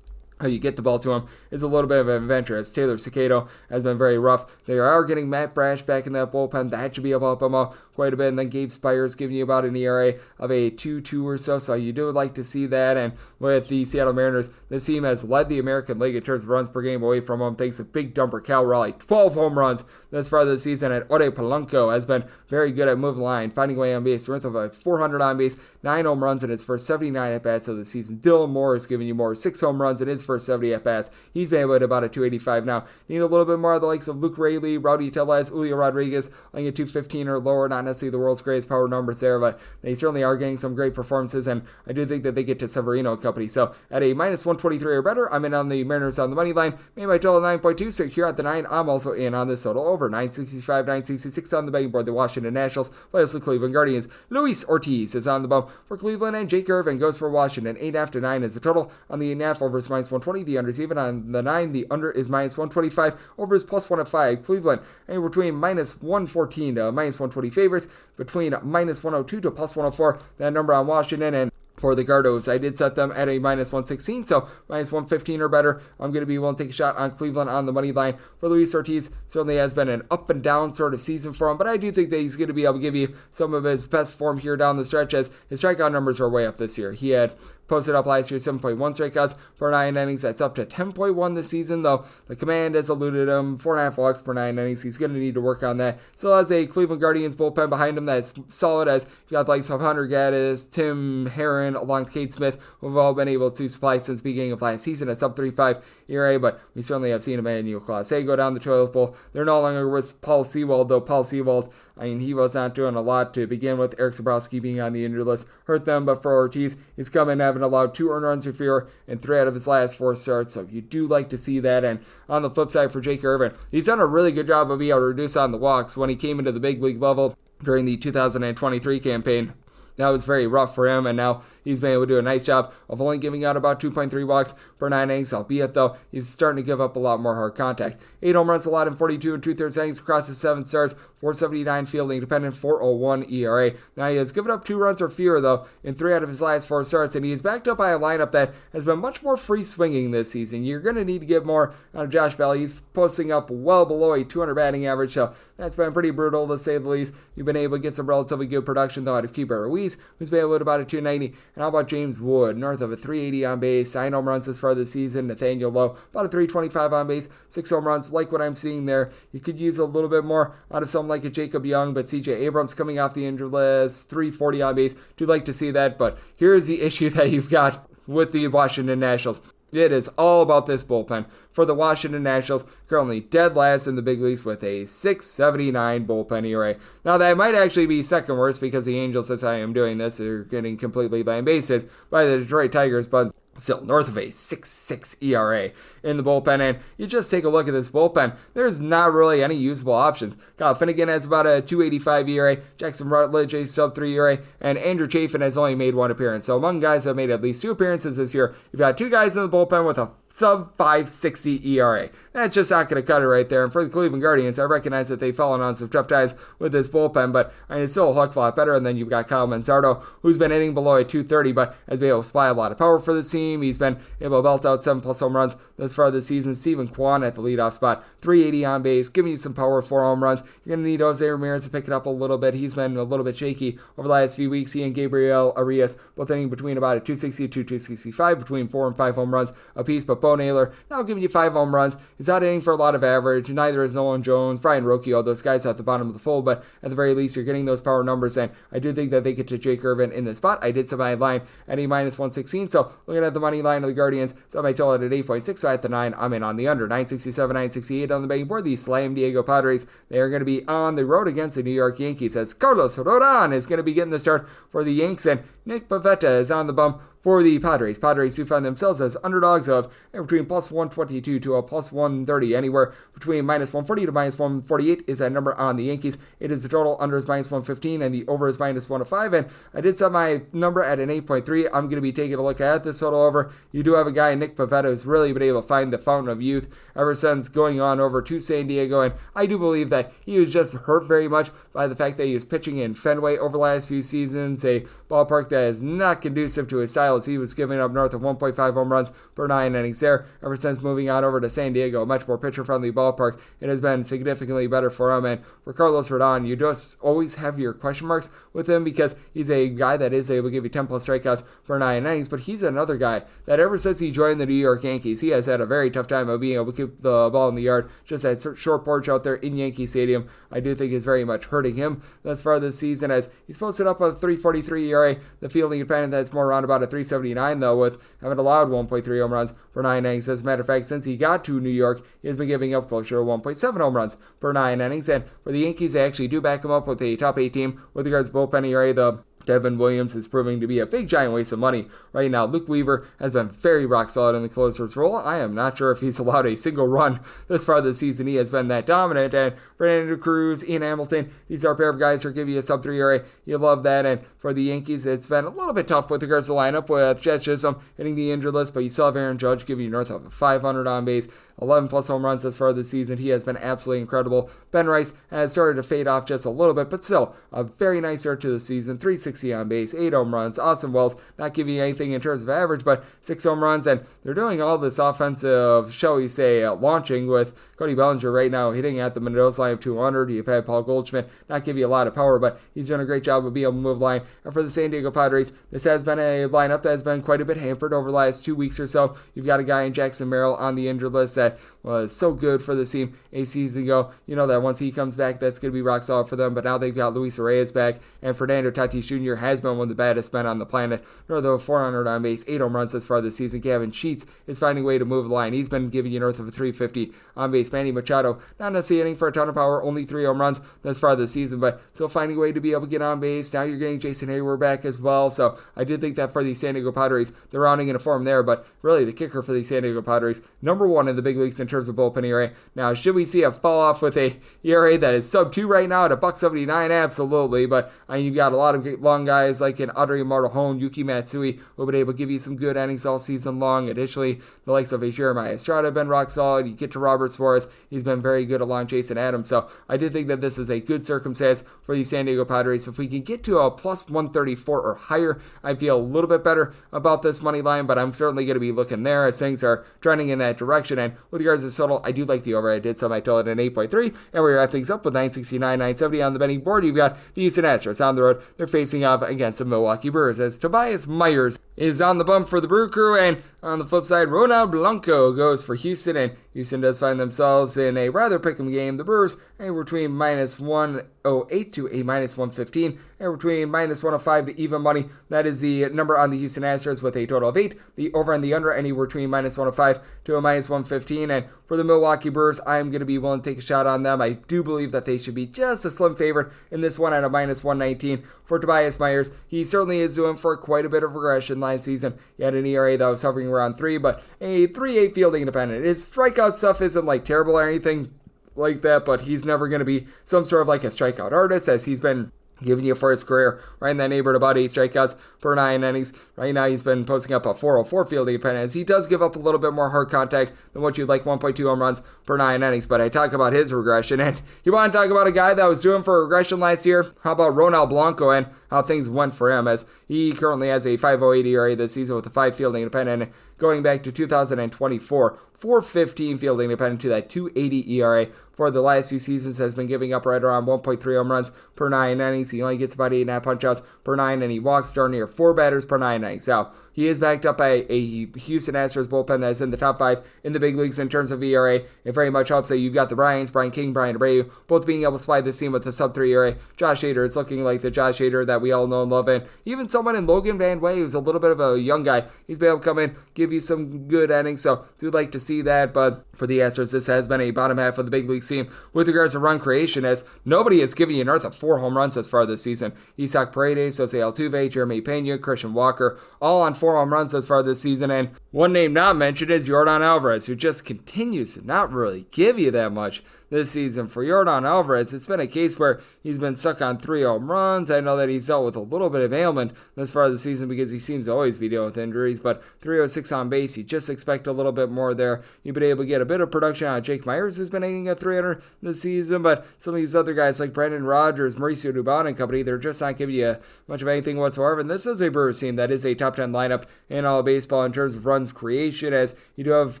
how you get the ball to him is a little bit of an adventure, as Taylor Cicado has been very rough. They are getting Matt Brash back in that bullpen. That should be able to help him out quite a bit. And then Gabe Spires giving you about an ERA of a 2.2 or so you do like to see that. And with the Seattle Mariners, this team has led the American League in terms of runs per game away from them, thanks to big dumper Cal Raleigh. 12 home runs this far this season, and Ode Polanco has been very good at moving the line, finding way on base, north of a 400 on base, 9 home runs in his first 79 at-bats of the season. Dylan Moore is giving you more, 6 home runs in his first 70 at-bats. He's been able to hit about a 285 now. Need a little bit more of the likes of Luke Raley, Rowdy Tellez, Julio Rodriguez, like a 215 or lower. Not necessarily the world's greatest power numbers there, but they certainly are getting some great performances, and I do think that they get to Severino and company. So at a minus 123 or better, I'm in on the Mariners on the money line. Made my total 9.2, so here at the 9, I'm also in on this total over 965, 966 on the betting board. The Washington Nationals play the Cleveland Guardians. Luis Ortiz is on the bump for Cleveland, and Jake Irvin goes for Washington. 8 after 9 is the total on the 8.5 over is minus 120. The under is even on the 9. The under is minus 125. Over is plus 1 at 5. Cleveland, and between minus 114 to minus 120 favorites, between minus 102 to plus 104. That number on Washington. And for the Gardos, I did set them at a minus 116, so minus 115 or better. I'm going to be willing to take a shot on Cleveland on the money line. For Luis Ortiz, certainly has been an up and down sort of season for him, but I do think that he's going to be able to give you some of his best form here down the stretch, as his strikeout numbers are way up this year. He had posted up last year 7.1 strikeouts per 9 innings. That's up to 10.1 this season, though the command has eluded him. 4.5 walks per 9 innings. He's going to need to work on that. Still has a Cleveland Guardians bullpen behind him that's solid, as you got the likes of Hunter Gaddis, Tim Herron, along with Cade Smith, who have all been able to supply since the beginning of last season at sub 3.5 ERA, but we certainly have seen Emmanuel Clase go down the toilet bowl. They're no longer with Paul Sewald, though Paul Sewald, I mean, he was not doing a lot to begin with. Eric Zabrowski being on the injured list hurt them, but for Ortiz, he's come in having allowed 2 earned runs or fewer in 3 out of his last 4 starts, so you do like to see that. And on the flip side for Jake Irvin, he's done a really good job of being able to reduce on the walks when he came into the big league level during the 2023 campaign. That was very rough for him, and now he's been able to do a nice job of only giving out about 2.3 walks per 9 innings, albeit, though, he's starting to give up a lot more hard contact. 8 home runs allowed in 42 and 2/3 innings across his 7 starts, 4.79 fielding dependent, 4.01 ERA. Now, he has given up 2 runs or fewer, though, in 3 out of his last 4 starts, and he is backed up by a lineup that has been much more free swinging this season. You're going to need to get more out of Josh Bell. He's posting up well below a 200 batting average, so that's been pretty brutal, to say the least. You've been able to get some relatively good production, though, out of Keeper Ruiz, who's been able to about a 290. And how about James Wood, north of a 380 on base, 9 home runs this far this season. Nathaniel Lowe, about a 325 on base, 6 home runs. Like what I'm seeing there, you could use a little bit more out of someone like a Jacob Young, but CJ Abrams coming off the injured list, 340 on base. Do like to see that, but here's the issue that you've got with the Washington Nationals. It is all about this bullpen for the Washington Nationals, currently dead last in the big leagues with a 6.79 bullpen ERA. Now, that might actually be second worst because the Angels, as I am doing this, are getting completely lambasted by the Detroit Tigers, but still north of a 6.6 ERA in the bullpen. And you just take a look at this bullpen, there's not really any usable options. Kyle Finnegan has about a 2.85 ERA, Jackson Rutledge a sub-3 ERA, and Andrew Chafin has only made one appearance. So among guys that have made at least 2 appearances this year, you've got 2 guys in the bullpen with a sub-5.60 ERA. That's just not going to cut it right there. And for the Cleveland Guardians, I recognize that they've fallen on some tough times with this bullpen, but it's still a heck of a lot better. And then you've got Kyle Manzardo, who's been hitting below a 230, but has been able to supply a lot of power for the team. He's been able to belt out 7+ home runs thus far this season. Stephen Kwan at the leadoff spot, 380 on base, giving you some power, 4 home runs. You're going to need Jose Ramirez to pick it up a little bit. He's been a little bit shaky over the last few weeks. He and Gabriel Arias both hitting between about a 260 to 265, between 4 and 5 home runs apiece. But Bo Naylor, now giving you 5 home runs. He's not hitting for a lot of average. Neither is Nolan Jones, Brian Rocchio, those guys at the bottom of the fold. But at the very least, you're getting those power numbers. And I do think that they get to Jake Irvin in this spot. I did set my line at a -116. So looking at the money line of the Guardians, set my total at 8.6. So at the 9, I'm in on the under. 967, 968 on the betting board. The Slam Diego Padres, they are going to be on the road against the New York Yankees as Carlos Rodon is going to be getting the start for the Yanks. And Nick Pivetta is on the bump for the Padres. Padres who find themselves as underdogs of between +122 to a +130. Anywhere between -140 to -148 is that number on the Yankees. It is the total. Under is -115 and the over is -105. And I did set my number at an 8.3. I'm going to be taking a look at this total over. You do have a guy, Nick Pivetta, who's really been able to find the fountain of youth ever since going on over to San Diego. And I do believe that he was just hurt very much by the fact that he was pitching in Fenway over the last few seasons, a ballpark that is not conducive to his style, as he was giving up north of 1.5 home runs per 9 innings there. Ever since moving on over to San Diego, a much more pitcher-friendly ballpark, it has been significantly better for him. And for Carlos Rodon, you just always have your question marks with him because he's a guy that is able to give you 10+ strikeouts per 9 innings, but he's another guy that ever since he joined the New York Yankees, he has had a very tough time of being able to keep the ball in the yard. Just that short porch out there in Yankee Stadium, I do think is very much hurting him thus far this season, as he's posted up a 3.43 ERA. The fielding independent, that's more around about a 3.79 though, with having allowed 1.3 home runs per 9 innings. As a matter of fact, since he got to New York, he has been giving up closer to 1.7 home runs per 9 innings. And for the Yankees, they actually do back him up with a top 8 team with regards to bullpen ERA. The Devin Williams is proving to be a big giant waste of money right now. Luke Weaver has been very rock solid in the closer's role. I am not sure if he's allowed a single run this far this season. He has been that dominant. And Fernando Cruz, Ian Hamilton, these are a pair of guys who are giving you a sub-3 ERA. You love that. And for the Yankees, it's been a little bit tough with regards to the lineup with Jazz Chisholm hitting the injured list, but you still have Aaron Judge giving you north of 500 on base, 11+ home runs this far this season. He has been absolutely incredible. Ben Rice has started to fade off just a little bit, but still a very nice start to the season. 360 on base, 8 home runs. Austin Wells not giving you anything in terms of average, but 6 home runs. And they're doing all this offensive, shall we say, launching with Cody Bellinger right now hitting at the Mendoza line of 200. You've had Paul Goldschmidt not give you a lot of power, but he's doing a great job of being able to move line. And for the San Diego Padres, this has been a lineup that has been quite a bit hampered over the last 2 weeks or so. You've got a guy in Jackson Merrill on the injured list that was so good for the team a season ago. You know that once he comes back, that's going to be rock solid for them. But now they've got Luis Reyes back, and Fernando Tatis Jr. has been one of the baddest men on the planet. North of 400 on base, 8 home runs this far this season. Gavin Sheets is finding a way to move the line. He's been giving you north of a 350 on base. Manny Machado, not necessarily hitting for a ton of power, only 3 home runs this far this season, but still finding a way to be able to get on base. Now you're getting Jason Hayward back as well. So I did think that for the San Diego Padres, they're rounding into form there, but really the kicker for the San Diego Padres, number 1 in the big leagues in terms of bullpen ERA. Now, should we see a fall off with a ERA that is sub-2 right now at a $1.79? Absolutely, but you've got a lot of long guys like an Adrian Martellone, Yuki Matsui, who have been able to give you some good innings all season long. Additionally, the likes of a Jeremiah Estrada have been rock solid. You get to Robert Suarez, he's been very good along Jason Adams. So I did think that this is a good circumstance for the San Diego Padres. If we can get to a plus 134 or higher, I feel a little bit better about this money line, but I'm certainly going to be looking there as things are trending in that direction. And with regards to total, I do like the over. I did so I told it an 8.3, and we wrap things up with 969, 970 on the betting board. You've got the Houston Astros on the road. They're facing off against the Milwaukee Brewers as Tobias Myers is on the bump for the Brew Crew, and on the flip side, Ronald Blanco goes for Houston, and Houston does find themselves ourselves in a rather pick'em game. The Brewers anywhere between minus 108 to a minus 115, and between minus 105 to even money. That is the number on the Houston Astros with a total of 8. The over and the under anywhere between minus 105 to a minus 115. And for the Milwaukee Brewers, I'm going to be willing to take a shot on them. I do believe that they should be just a slim favorite in this one at a minus 119. For Tobias Myers, he certainly is doing for quite a bit of regression last season. He had an ERA that was hovering around 3, but a 3.8 fielding independent. His strikeout stuff isn't like terrible or anything like that, but he's never going to be some sort of like a strikeout artist, as he's been giving you for his career right in that neighborhood about 8 strikeouts per 9 innings. Right now he's been posting up a 404 fielding independent. He does give up a little bit more hard contact than what you'd like, 1.2 home runs per 9 innings. But I talk about his regression, and you want to talk about a guy that was doing for regression last year? How about Ronald Blanco and how things went for him, as he currently has a 5.08 ERA this season with a 5 fielding independent. Going back to 2024, 4.15 fielding independent to that 2.80 ERA for the last 2 seasons, has been giving up right around 1.3 home runs per 9 innings. He only gets about 8.5 punch-outs per 9, and he walks darn near 4 batters per 9 innings. Now, he is backed up by a Houston Astros bullpen that is in the top 5 in the big leagues in terms of ERA. It very much helps that you've got the Bryans, Brian King, Brian Abreu, both being able to supply this team with a sub-3 ERA. Josh Hader is looking like the Josh Hader that we all know and love, and even someone in Logan Van Way, who's a little bit of a young guy, he's been able to come in, give you some good innings, so do like to see that. But for the Astros, this has been a bottom half of the big league team with regards to run creation, as nobody has given you north of 4 home runs thus far this season. Isaac Paredes, Jose Altuve, Jeremy Pena, Christian Walker, all on 4 home runs thus far this season. And one name not mentioned is Yordan Alvarez, who just continues to not really give you that much this season. For Yordan Alvarez, it's been a case where he's been stuck on 3 home runs. I know that he's dealt with a little bit of ailment this far this season because he seems to always be dealing with injuries, but 306 on base, you just expect a little bit more there. You've been able to get a bit of production out of Jake Myers, who's been hitting at 300 this season, but some of these other guys like Brendan Rodgers, Mauricio Dubon and company, they're just not giving you much of anything whatsoever. And this is a Brewers team that is a top 10 lineup in all of baseball in terms of runs creation, as you do have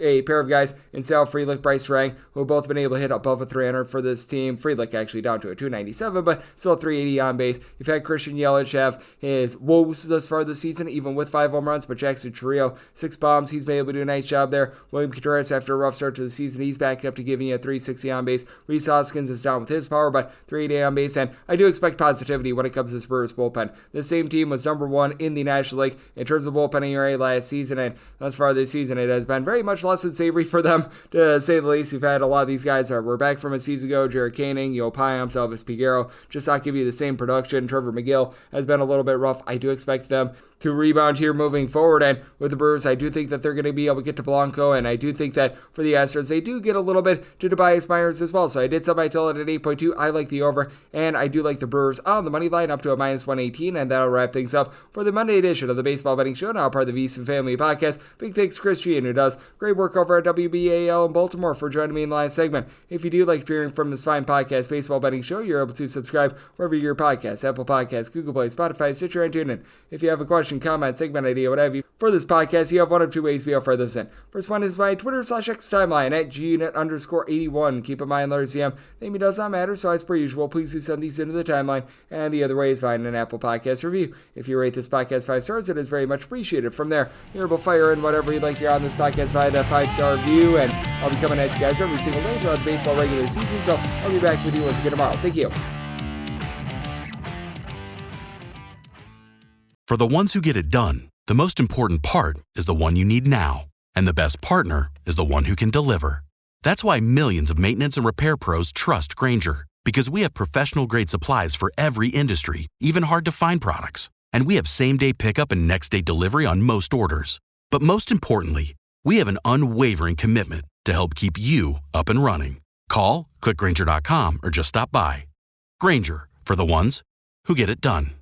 a pair of guys in Sal Frelick, Bryce Rang, who have both been able to hit above a 300 for this team. Frelick actually down to a 297, but still 380 on base. You've had Christian Yelich have his woes thus far this season, even with 5 home runs, but Jackson Chourio, 6 bombs. He's been able to do a nice job there. William Contreras, after a rough start to the season, he's back up to giving you a 360 on base. Rhys Hoskins is down with his power, but 380 on base, and I do expect positivity when it comes to this Brewers bullpen. This same team was number 1 in the National League in terms of bullpen ERA last season, and thus far this season, it has been very much less than savory for them, to say the least. You've had a lot of these guys that were back from a season ago: Jared Koenig, Yo Payams, Elvis Piguero, just not give you the same production. Trevor McGill has been a little bit rough. I do expect them to rebound here moving forward, and with the Brewers, I do think that they're going to be able to get to Blanco, and I do think that for the Astros, they do get a little bit to Tobias Myers as well. So I did set my total at 8.2. I like the over, and I do like the Brewers on the money line up to a minus 118, and that'll wrap things up for the Monday edition of the Baseball Betting Show, now part of the VSiN Family Podcast. Big thanks to Chris Cichon, who does great work over at WBAL in Baltimore, for joining me in the last segment. If you do like hearing from this fine podcast, Baseball Betting Show, you're able to subscribe wherever you get your podcasts: Apple Podcasts, Google Play, Spotify, Stitcher, and TuneIn. If you have a question, comment, segment idea, what have you, for this podcast, you have one of 2 ways we offer this in. First one is my Twitter/X timeline at gunit_81. Keep in mind, letters CM, name does not matter, so as per usual, please do send these into the timeline. And the other way is find an Apple Podcast review. If you rate this podcast 5 stars, it is very much appreciated. From there, you're able to fire in whatever you'd like to hear on this podcast via that 5-star review, and I'll be coming at you guys every single day throughout the baseball regular season, so I'll be back with you once again tomorrow. Thank you. For the ones who get it done, the most important part is the one you need now. And the best partner is the one who can deliver. That's why millions of maintenance and repair pros trust Grainger, because we have professional-grade supplies for every industry, even hard-to-find products. And we have same-day pickup and next-day delivery on most orders. But most importantly, we have an unwavering commitment to help keep you up and running. Call, click Grainger.com, or just stop by. Grainger, for the ones who get it done.